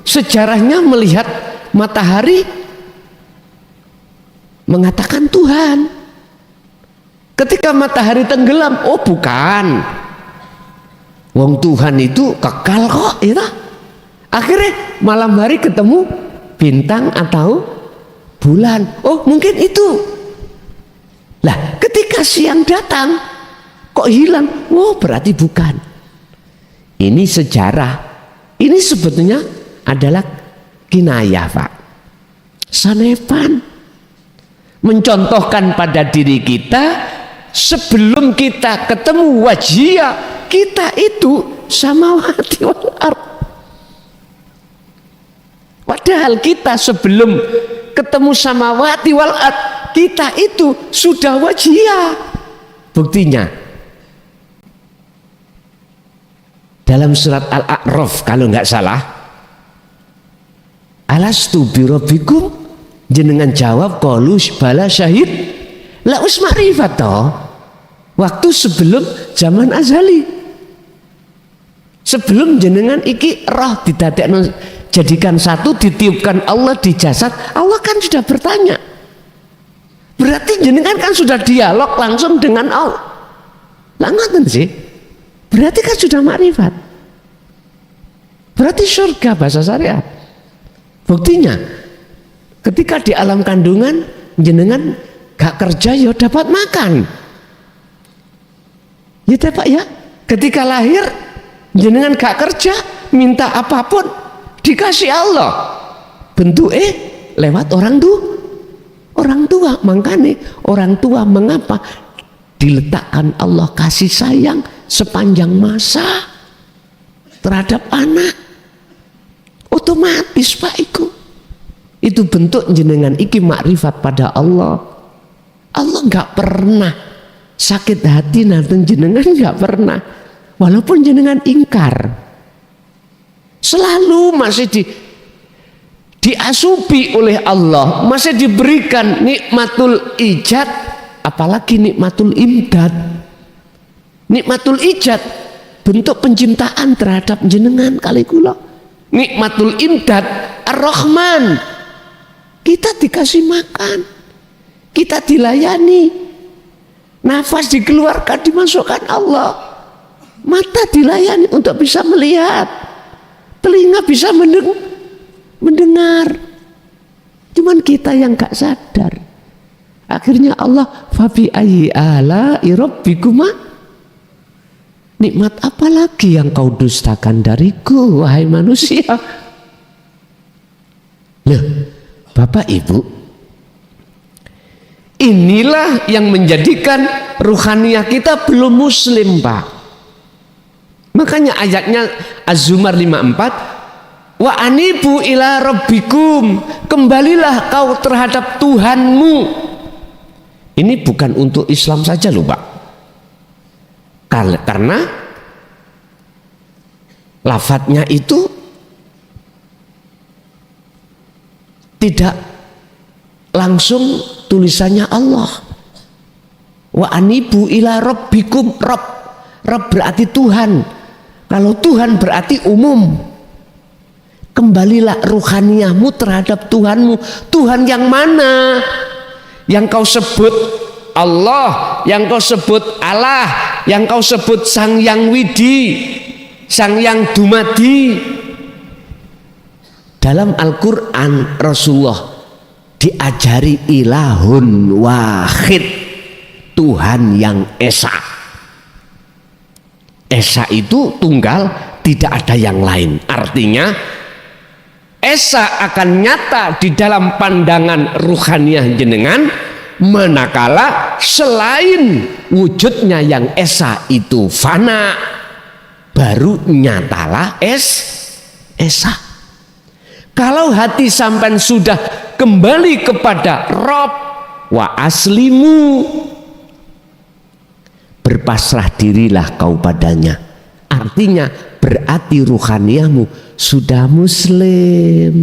sejarahnya melihat matahari mengatakan Tuhan. Ketika matahari tenggelam, oh bukan, wong Tuhan itu kekal kok, ya. Akhirnya malam hari ketemu bintang atau bulan, oh mungkin itu. Lah ketika siang datang kok hilang, oh berarti bukan. Ini sejarah, ini sebetulnya adalah kinayah, Pak, sanepan, mencontohkan pada diri kita sebelum kita ketemu wajhiyah, kita itu samawati wal ardh. Padahal kita sebelum ketemu samawati wal ardh, kita itu sudah wajhiyah. Buktinya dalam surat Al-A'raf kalau nggak salah, alastu birabbikum, jenengan jawab qalu bala syahid. La us ma'rifat toh. Waktu sebelum zaman azali, sebelum jenengan iki roh didadekno jadikan satu, ditiupkan Allah di jasad, Allah kan sudah bertanya. Berarti jenengan kan sudah dialog langsung dengan Allah. Lah ngoten sih. Berarti kan sudah makrifat. Berarti surga bahasa syariat. Buktinya ketika di alam kandungan jenengan gak kerja ya dapat makan. Ya dapat ya. Ketika lahir jenengan gak kerja, minta apapun dikasih Allah. Bentuknya lewat orang tua. Makanya orang tua mengapa diletakkan Allah kasih sayang sepanjang masa terhadap anak? Otomatis Pak itu bentuk jenengan iki makrifat pada Allah. Allah nggak pernah sakit hati nanti jenengan, nggak pernah, walaupun jenengan ingkar, selalu masih diasupi oleh Allah, masih diberikan nikmatul ijad, apalagi nikmatul imdad. Nikmatul ijad bentuk penciptaan terhadap jenengan kali kula. Nikmatul imdad ar-Rahman, kita dikasih makan, kita dilayani, nafas dikeluarkan dimasukkan Allah, mata dilayani untuk bisa melihat, telinga bisa mendengar. Cuman kita yang gak sadar. Akhirnya Allah fabi ayyi ala'i rabbikuma, nikmat apa lagi yang kau dustakan dariku wahai manusia. Loh, Bapak Ibu, inilah yang menjadikan ruhaniyah kita belum muslim, Pak. Makanya ayatnya Az-Zumar 54, wa anibu ila rabbikum, kembalilah kau terhadap Tuhanmu. Ini bukan untuk Islam saja loh, Pak. Karena lafadznya itu tidak langsung tulisannya Allah. Wa anibu ila rabbikum, Rabb berarti Tuhan. Kalau Tuhan berarti umum. Kembalilah ruhaniyahmu terhadap Tuhanmu. Tuhan yang mana? Yang kau sebut Allah, yang kau sebut Allah, yang kau sebut Sang Yang Widi, Sang Yang Dumadi. Dalam Al-Quran Rasulullah diajari ilahun wahid, Tuhan yang esa. Esa itu tunggal, tidak ada yang lain. Artinya esa akan nyata di dalam pandangan ruhaniyah jenengan manakala selain wujudnya yang esa itu fana, baru nyatalah esa. Kalau hati sampai sudah kembali kepada Rob wa aslimu, berpasrah dirilah kau padanya. Artinya berarti ruhaniyahmu sudah muslim.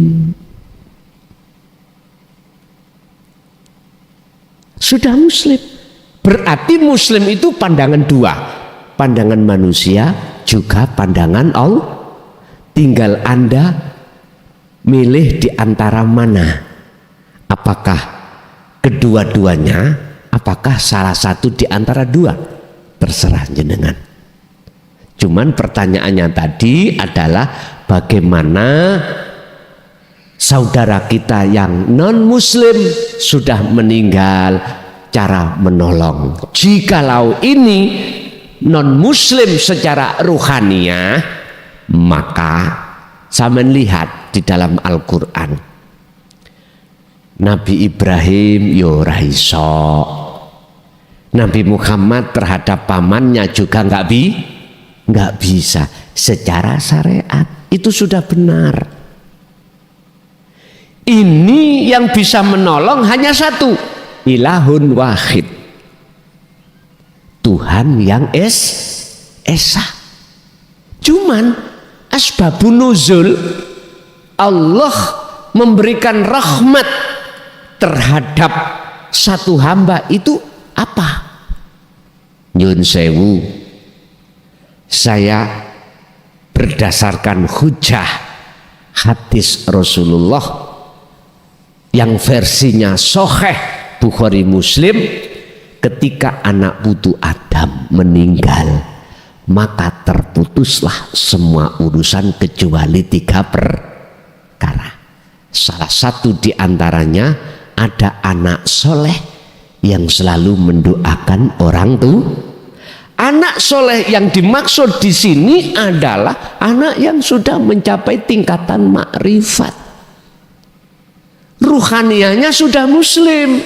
sudah muslim. Berarti muslim itu pandangan dua, pandangan manusia juga pandangan Allah. Tinggal Anda milih di antara mana, apakah kedua-duanya, apakah salah satu di antara dua, terserah jenengan. Cuman pertanyaannya tadi adalah bagaimana saudara kita yang non muslim sudah meninggal, cara menolong. Jikalau ini non muslim secara ruhaniyah, maka saya melihat di dalam Al-Quran Nabi Ibrahim yo raiso, Nabi Muhammad terhadap pamannya juga nggak bisa. Secara syariat itu sudah benar. Ini yang bisa menolong hanya satu, ilahun wahid, Tuhan yang esa. Cuman asbabun nuzul, Allah memberikan rahmat terhadap satu hamba itu apa? Nyun sewu, saya berdasarkan hujah hadis Rasulullah yang versinya Sahih Bukhari Muslim, ketika anak putu Adam meninggal, maka terputuslah semua urusan kecuali 3 perkara. Salah satu di antaranya ada anak soleh yang selalu mendoakan orang tua. Anak soleh yang dimaksud di sini adalah anak yang sudah mencapai tingkatan makrifat. Ruhaniyahnya sudah muslim.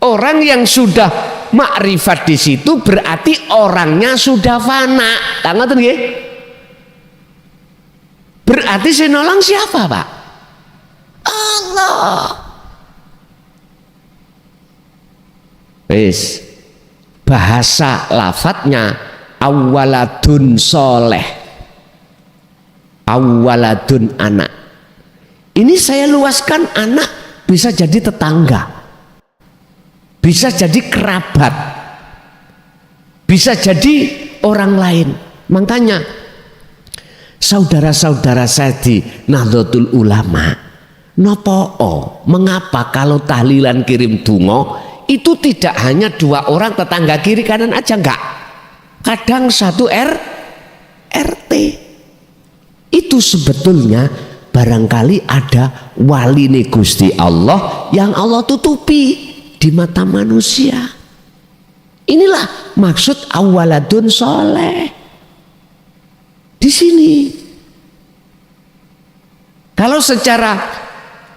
Orang yang sudah makrifat di situ berarti orangnya sudah fana. Ngoten nggih? Berarti sing nolong siapa, Pak? Allah. Wis. Bahasa lafadznya awaladun soleh, awaladun anak. Ini saya luaskan, anak bisa jadi tetangga, bisa jadi kerabat, bisa jadi orang lain. Makanya saudara-saudara saya di Nahdlatul Ulama, nopo mengapa kalau tahlilan kirim dungo itu tidak hanya 2 orang tetangga kiri kanan aja, enggak. Kadang 1 RT. Itu sebetulnya barangkali ada wali Gusti Allah yang Allah tutupi di mata manusia. Inilah maksud awaladun soleh. Di sini. Kalau secara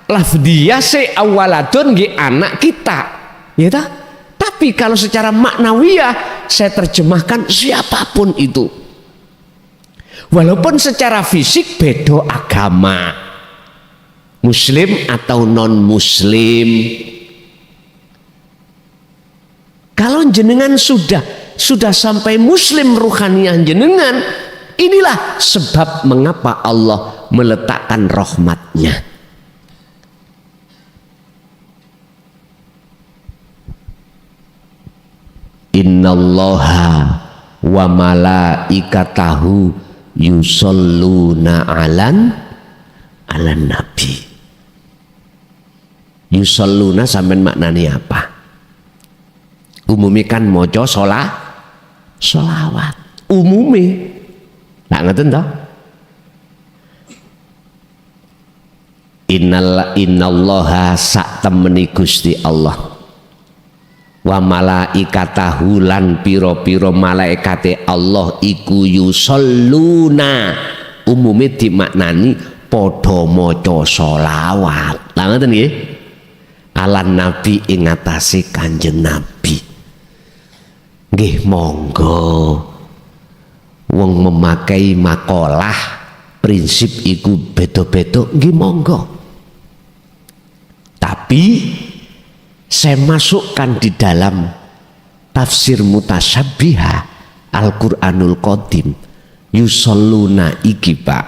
lafdiyah awaladun nggih anak kita. Ya tak? Tapi kalau secara maknawiyah saya terjemahkan siapapun itu. Walaupun secara fisik beda agama, muslim atau non muslim. Kalau jenengan sudah sampai muslim ruhaniyah jenengan, inilah sebab mengapa Allah meletakkan rahmatnya. Innallaha wa malaikatahu yusholluna alan nabi. Yusholluna sampean maknanya apa? Umumnya kan mojo sholawat. Umumnya nggak ngeten toh? Innallaha sak temeni Gusti Allah wa malaikatahu lan piro-piro malaikate Allah iku yusholluna, umume dimaknani padha maca sholawat. Lah ngoten nggih, alan nabi ing atase Kanjeng Nabi. Nggih monggo wong memakai makalah prinsip iku beda-beda, nggih monggo. Tapi saya masukkan di dalam tafsir mutasyabihah Al-Quranul Qadim, yusholluna iki Pak,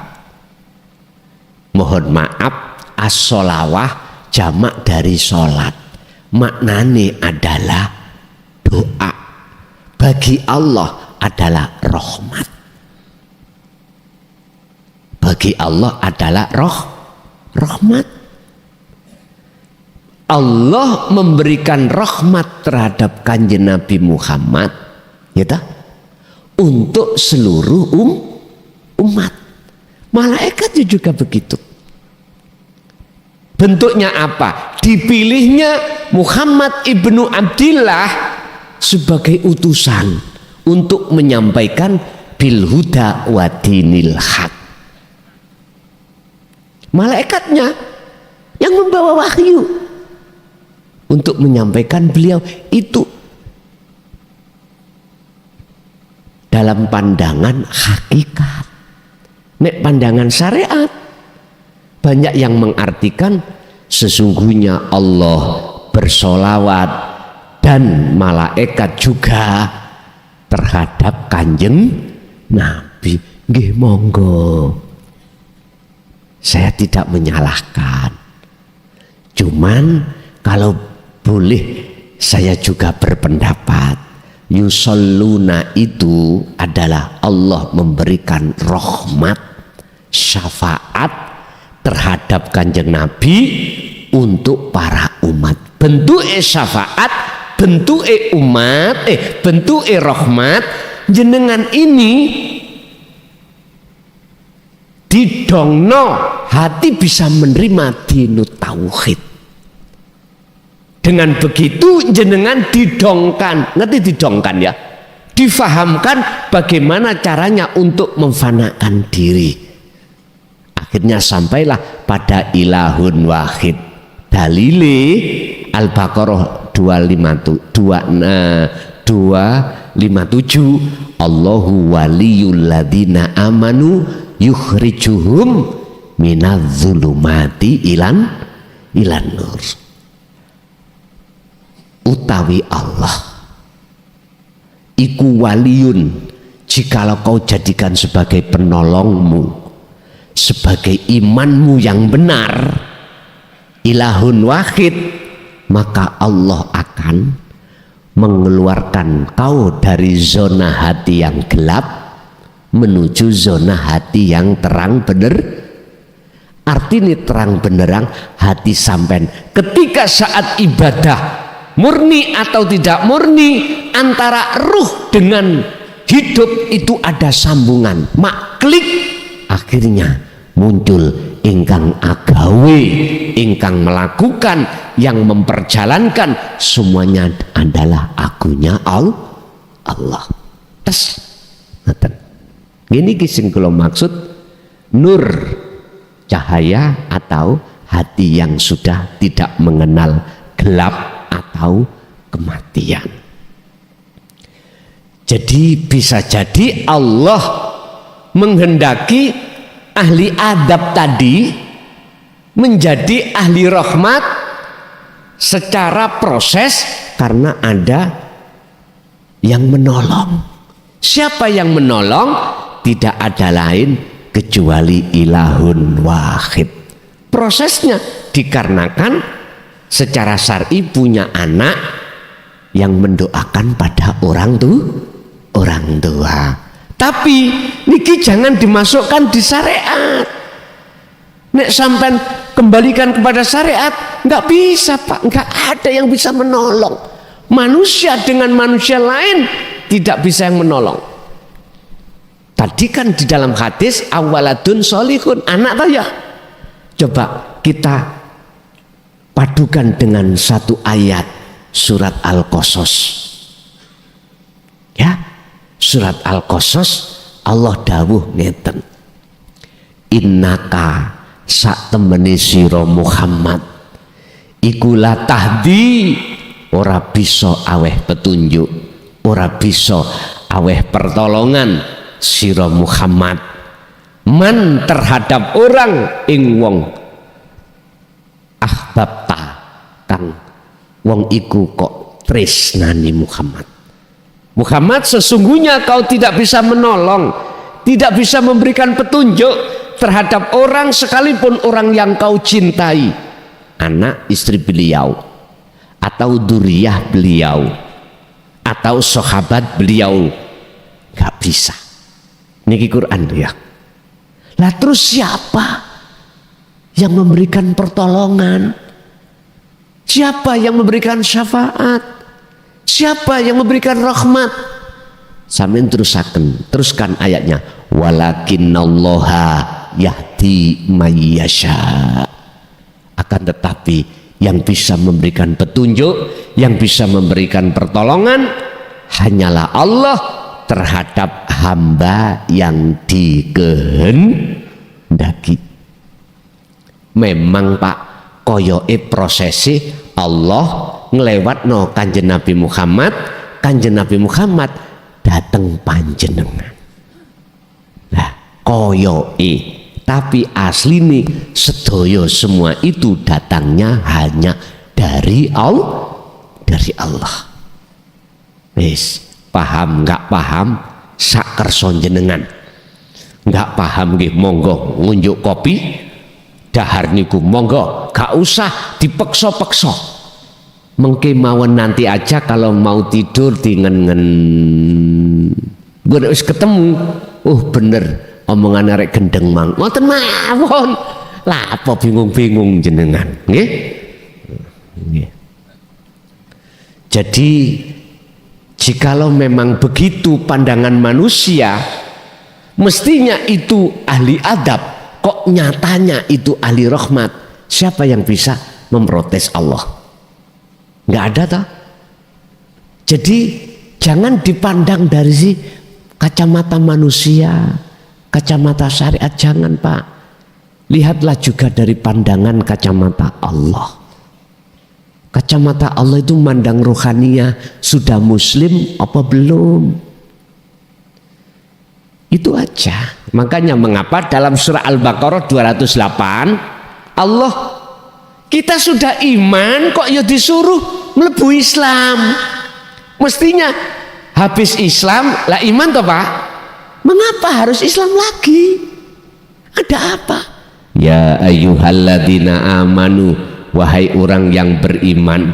mohon maaf, as-sholawah jamak dari sholat, maknane adalah doa. Bagi Allah adalah rahmat. Bagi Allah adalah rahmat. Allah memberikan rahmat terhadap Kanjeng Nabi Muhammad, ya tak? Untuk seluruh umat. Malaikatnya juga begitu. Bentuknya apa? Dipilihnya Muhammad ibnu Abdillah sebagai utusan untuk menyampaikan bil huda wa dinil haq. Malaikatnya yang membawa wahyu untuk menyampaikan beliau itu dalam pandangan hakikat. Nek pandangan syariat banyak yang mengartikan sesungguhnya Allah bersolawat dan malaikat juga terhadap Kanjeng Nabi. Nggih monggo. Saya tidak menyalahkan. Cuman kalau boleh saya juga berpendapat yusalluna itu adalah Allah memberikan rahmat syafaat terhadap Kanjeng Nabi untuk para umat. Bentuke syafaat, bentuke umat, bentuke rahmat jenengan ini didongno hati bisa menerima dinut tauhid. Dengan begitu jenengan didongkan, ngerti didongkan ya? Difahamkan bagaimana caranya untuk memfanakan diri. Akhirnya sampailah pada ilahun wahid. Dalile Al-Baqarah 257 Allahu waliyul ladzina amanu yukhrijuhum minadz-dzulumati ilan nur. Utawi Allah iku waliyun jikalau kau jadikan sebagai penolongmu, sebagai imanmu yang benar, ilahun wahid, maka Allah akan mengeluarkan kau dari zona hati yang gelap menuju zona hati yang terang bener. Artinya terang benerang hati sampean ketika saat ibadah murni atau tidak murni, antara ruh dengan hidup itu ada sambungan, maklik, akhirnya muncul ingkang agawe, ingkang melakukan, yang memperjalankan semuanya adalah akunya Allah. Tes ngaten. Gini sing kula maksud nur, cahaya atau hati yang sudah tidak mengenal gelap atau kematian. Jadi bisa jadi Allah menghendaki ahli adab tadi menjadi ahli rahmat secara proses karena ada yang menolong. Siapa yang menolong? Tidak ada lain kecuali ilahun wahid. Prosesnya dikarenakan secara syar'i punya anak yang mendoakan pada orang tua. Tapi niki jangan dimasukkan di syariat. Nek sampai kembalikan kepada syariat, nggak bisa Pak, nggak ada yang bisa menolong. Manusia dengan manusia lain tidak bisa yang menolong. Tadi kan di dalam hadis awaladun solihun, anak tanya. Coba kita padukan dengan satu ayat surat Al-Qasas. Ya, surat Al-Qasas Allah dawuh ngeten. Innaka sak temene sira Muhammad iku la tahdi, ora bisa aweh petunjuk, ora bisa aweh pertolongan sira Muhammad man terhadap orang ing wong ahbabta kang wong iku kok tresnani Muhammad sesungguhnya kau tidak bisa menolong, tidak bisa memberikan petunjuk terhadap orang sekalipun orang yang kau cintai, anak istri beliau atau dzurriyyah beliau atau sahabat beliau, nggak bisa. Niki Quran ya. Lah terus siapa yang memberikan pertolongan? Siapa yang memberikan syafaat? Siapa yang memberikan rahmat? Sampeyan teruskan ayatnya. Walakinallaha yahdi may yasha. Akan tetapi yang bisa memberikan petunjuk, yang bisa memberikan pertolongan hanyalah Allah terhadap hamba yang dikehendaki. Memang Pak, koyoke prosesi Allah ngelewatno Kanjeng Nabi Muhammad, Kanjeng Nabi Muhammad dateng panjenengan. Nah, koyoke, tapi asli nih sedaya semua itu datangnya hanya dari Allah, dari Allah. Wis, paham nggak paham sak kersa jenengan. Nggak paham nggih monggo ngunjuk kopi dahar niku monggo, gak usah dipeksa-peksa. Mengke mawon nanti aja kalau mau tidur dingen-ngen. Gue wis ketemu, bener omongan arek gendeng mang. Ngoten mawon. Lah apa bingung-bingung jenengan, nggih? Nggih. Jadi jikalau memang begitu pandangan manusia, mestinya itu ahli adab, kok nyatanya itu ahli rahmat. Siapa yang bisa memprotes Allah? Nggak ada toh. Jadi jangan dipandang dari si kacamata manusia, kacamata syariat, jangan Pak. Lihatlah juga dari pandangan kacamata Allah. Kacamata Allah itu mandang rohaniah, sudah muslim apa belum? Itu aja. Makanya mengapa dalam surah Al-Baqarah 208 Allah, kita sudah iman kok ya disuruh mlebu Islam. Mestinya habis Islam lah iman toh Pak. Mengapa harus Islam lagi? Ada apa? Ya ayyuhalladzina amanu, wahai orang yang beriman,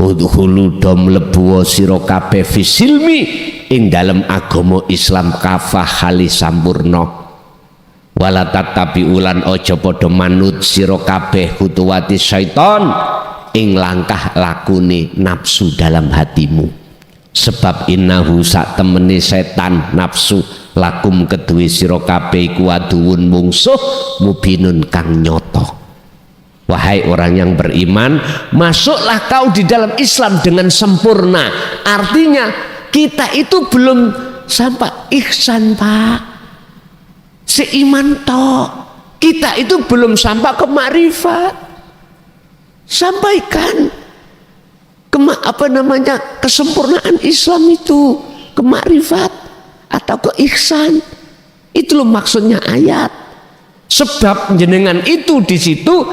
udhulu dom mlebu sira kabeh fisilmi ing dalam agama Islam kafah hali sampurna. Wala tatabi ulan aja padha manut sira kabeh khutuwati syaiton ing langkah lakune nafsu dalam hatimu. Sebab innahu sak temene setan nafsu lakum kedue sira kabeh iku aduwun mungsuh mubinun kang nyoto. Wahai orang yang beriman, masuklah kau di dalam Islam dengan sempurna. Artinya kita itu belum sampai ihsan Pak, seiman toh. Kita itu belum sampai ke makrifat. Sampaikan kesempurnaan Islam itu, ke makrifat atau ke ihsan. Itu loh maksudnya ayat. Sebab jenengan itu di situ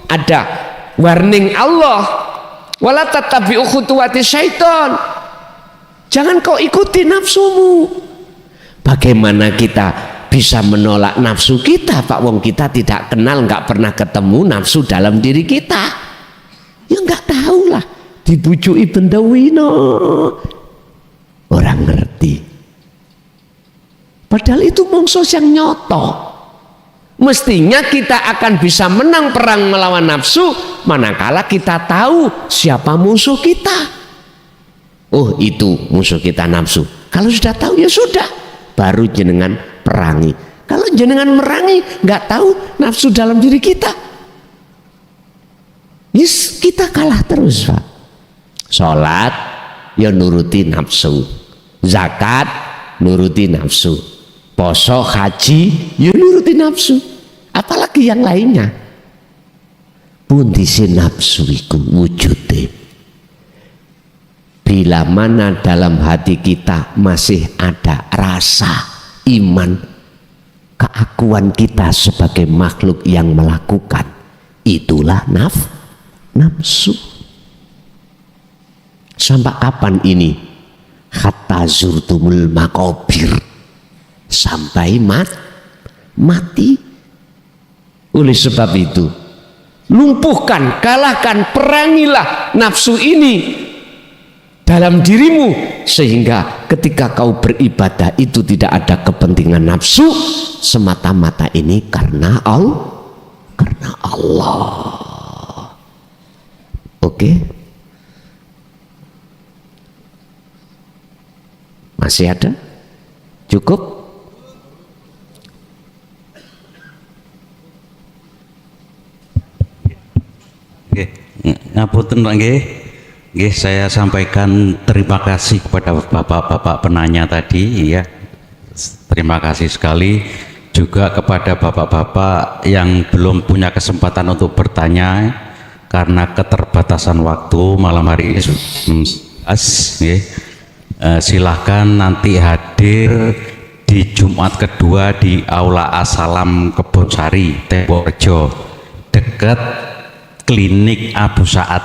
ada warning Allah, wala tatabi'u khutuwati syaiton. Jangan kau ikuti nafsumu. Bagaimana kita bisa menolak nafsu kita Pak? Wong kita tidak kenal, nggak pernah ketemu nafsu dalam diri kita. Ya nggak tahu lah. Dibujuki bendawino, orang ngerti. Padahal itu mungsuh yang nyoto. Mestinya kita akan bisa menang perang melawan nafsu manakala kita tahu siapa musuh kita. Oh, itu musuh kita nafsu. Kalau sudah tahu ya sudah, baru jenengan perangi. Kalau jenengan merangi nggak tahu nafsu dalam diri kita, yes, kita kalah terus Pak. Sholat ya nuruti nafsu, zakat nuruti nafsu, poso haji ya nuruti nafsu, apalagi yang lainnya. Pundi si nafsu iku wujude. Bila mana dalam hati kita masih ada rasa iman, keakuan kita sebagai makhluk yang melakukan, itulah nafsu. Sampai kapan ini? Hatta zurtumul makobir, sampai mati. Oleh sebab itu lumpuhkan, kalahkan, perangilah nafsu ini dalam dirimu, sehingga ketika kau beribadah itu tidak ada kepentingan nafsu, semata-mata ini karena Allah. Oke? Masih ada? Cukup?
Ngapunten nggih. Nggih, saya sampaikan terima kasih kepada bapak-bapak penanya tadi ya. Terima kasih sekali juga kepada bapak-bapak yang belum punya kesempatan untuk bertanya karena keterbatasan waktu malam hari ini. Silahkan nanti hadir di Jumat kedua di Aula Asalam Kebonsari, Temborejo, dekat klinik Abu Sa'ad.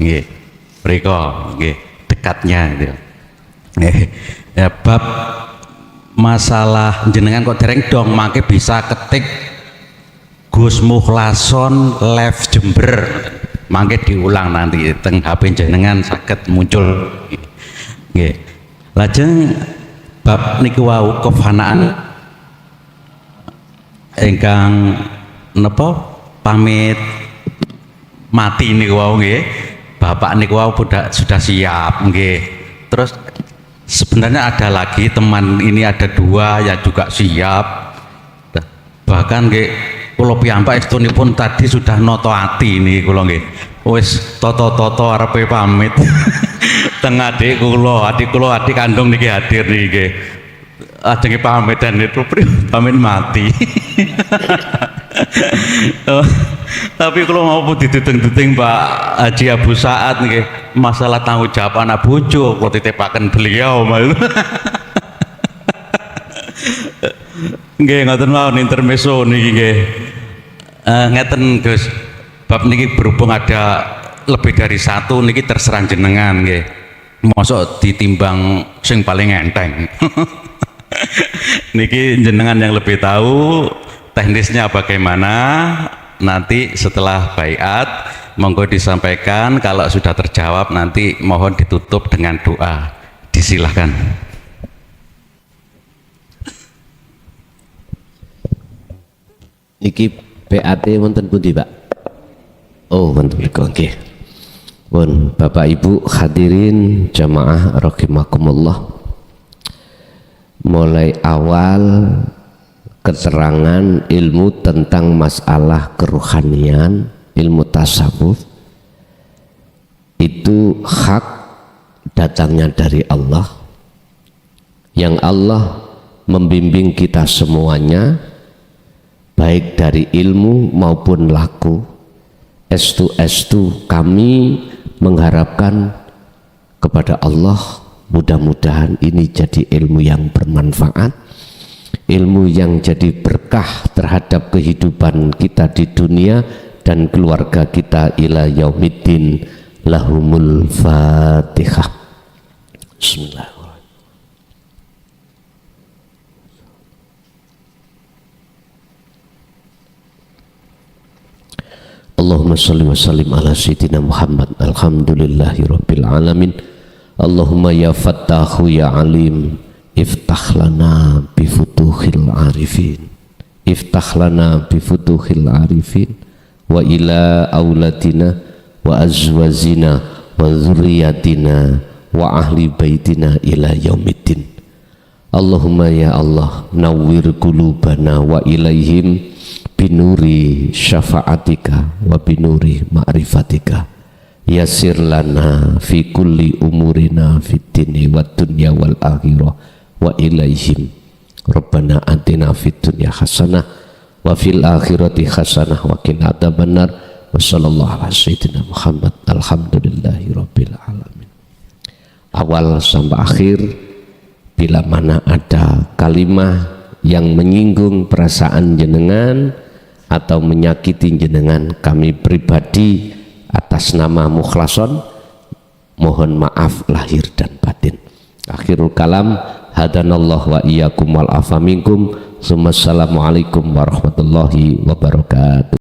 Nggih. Mereka dekatnya gitu. Ya, bab masalah jenengan kok dereng dong, mangke bisa ketik Gus Mukhlason live Jember, mangke diulang nanti teng HP jenengan saged muncul. Nggih. Lajeng bab niku wau kefanaan ingkang napa pamit mati niku wau nggih. Bapak niku wau sudah siap nggih. Terus sebenarnya ada lagi teman ini, ada dua yang juga siap. Bahkan nggih kula piyambak estunipun tadi sudah noto ati niki kula nggih. Wis toto-toto arepe pamit. Teng adik kula adik kandung niki hadir niki. Ajenge pamit dan itu pamit mati. Tapi kalau mau dituteng-tuteng Pak Haji Abu Sa'ad nggih, masalah tanggung jawab anak bojo kalau ditepaken beliau malu. Nggih ngoten mawon intermezzo niki nggih. Ngeten Gus, bab niki berhubung ada lebih dari satu niki terserah jenengan nggih. Mosok ditimbang sing paling enteng. Niki jenengan yang lebih tahu teknisnya bagaimana. Nanti setelah baiat monggo disampaikan, kalau sudah terjawab nanti mohon ditutup dengan doa. Disilahkan.
Niki BAT wonten pundi, Pak? Oh, wonten mriku nggih. Pun Bapak Ibu hadirin jamaah rahimakumullah. Mulai awal keterangan ilmu tentang masalah kerohanian, ilmu tasawuf itu hak datangnya dari Allah, yang Allah membimbing kita semuanya baik dari ilmu maupun laku. Estu kami mengharapkan kepada Allah, mudah-mudahan ini jadi ilmu yang bermanfaat, ilmu yang jadi berkah terhadap kehidupan kita di dunia dan keluarga kita ila yaumiddin. Lahumul Fatihah. Bismillahirrahmanirrahim. Allahumma salli wa sallim ala sayyidina Muhammad. Alhamdulillahi rabbil alamin. Allahumma ya Fattahu ya Alim, iftah lana bifutuhil arifin, iftah lana bifutuhil arifin wa ila auladina wa azwazina wa dzurriyyatina wa ahli baitina ila yaumiddin. Allahumma ya Allah, nawwir qulubana wa ilaihim binuri syafaatika wa binuri ma'rifatika. Yassir lana fi kulli umurina fid dini wad dunya wal akhirah wa ilaihim. Rabbana atina fid dunya hasanah wa fil akhirati hasanah wa qina adzabannar. Wa sallallahu ala sayyidina Muhammad. Alhamdulillahi rabbil alamin. Awal sampai akhir, bila mana ada kalimah yang menyinggung perasaan jenengan atau menyakiti jenengan, kami pribadi atas nama Mukhlason mohon maaf lahir dan batin. Akhirul kalam, hadanallah wa iyyakum wal afa minkum. Assalamualaikum warahmatullahi wabarakatuh.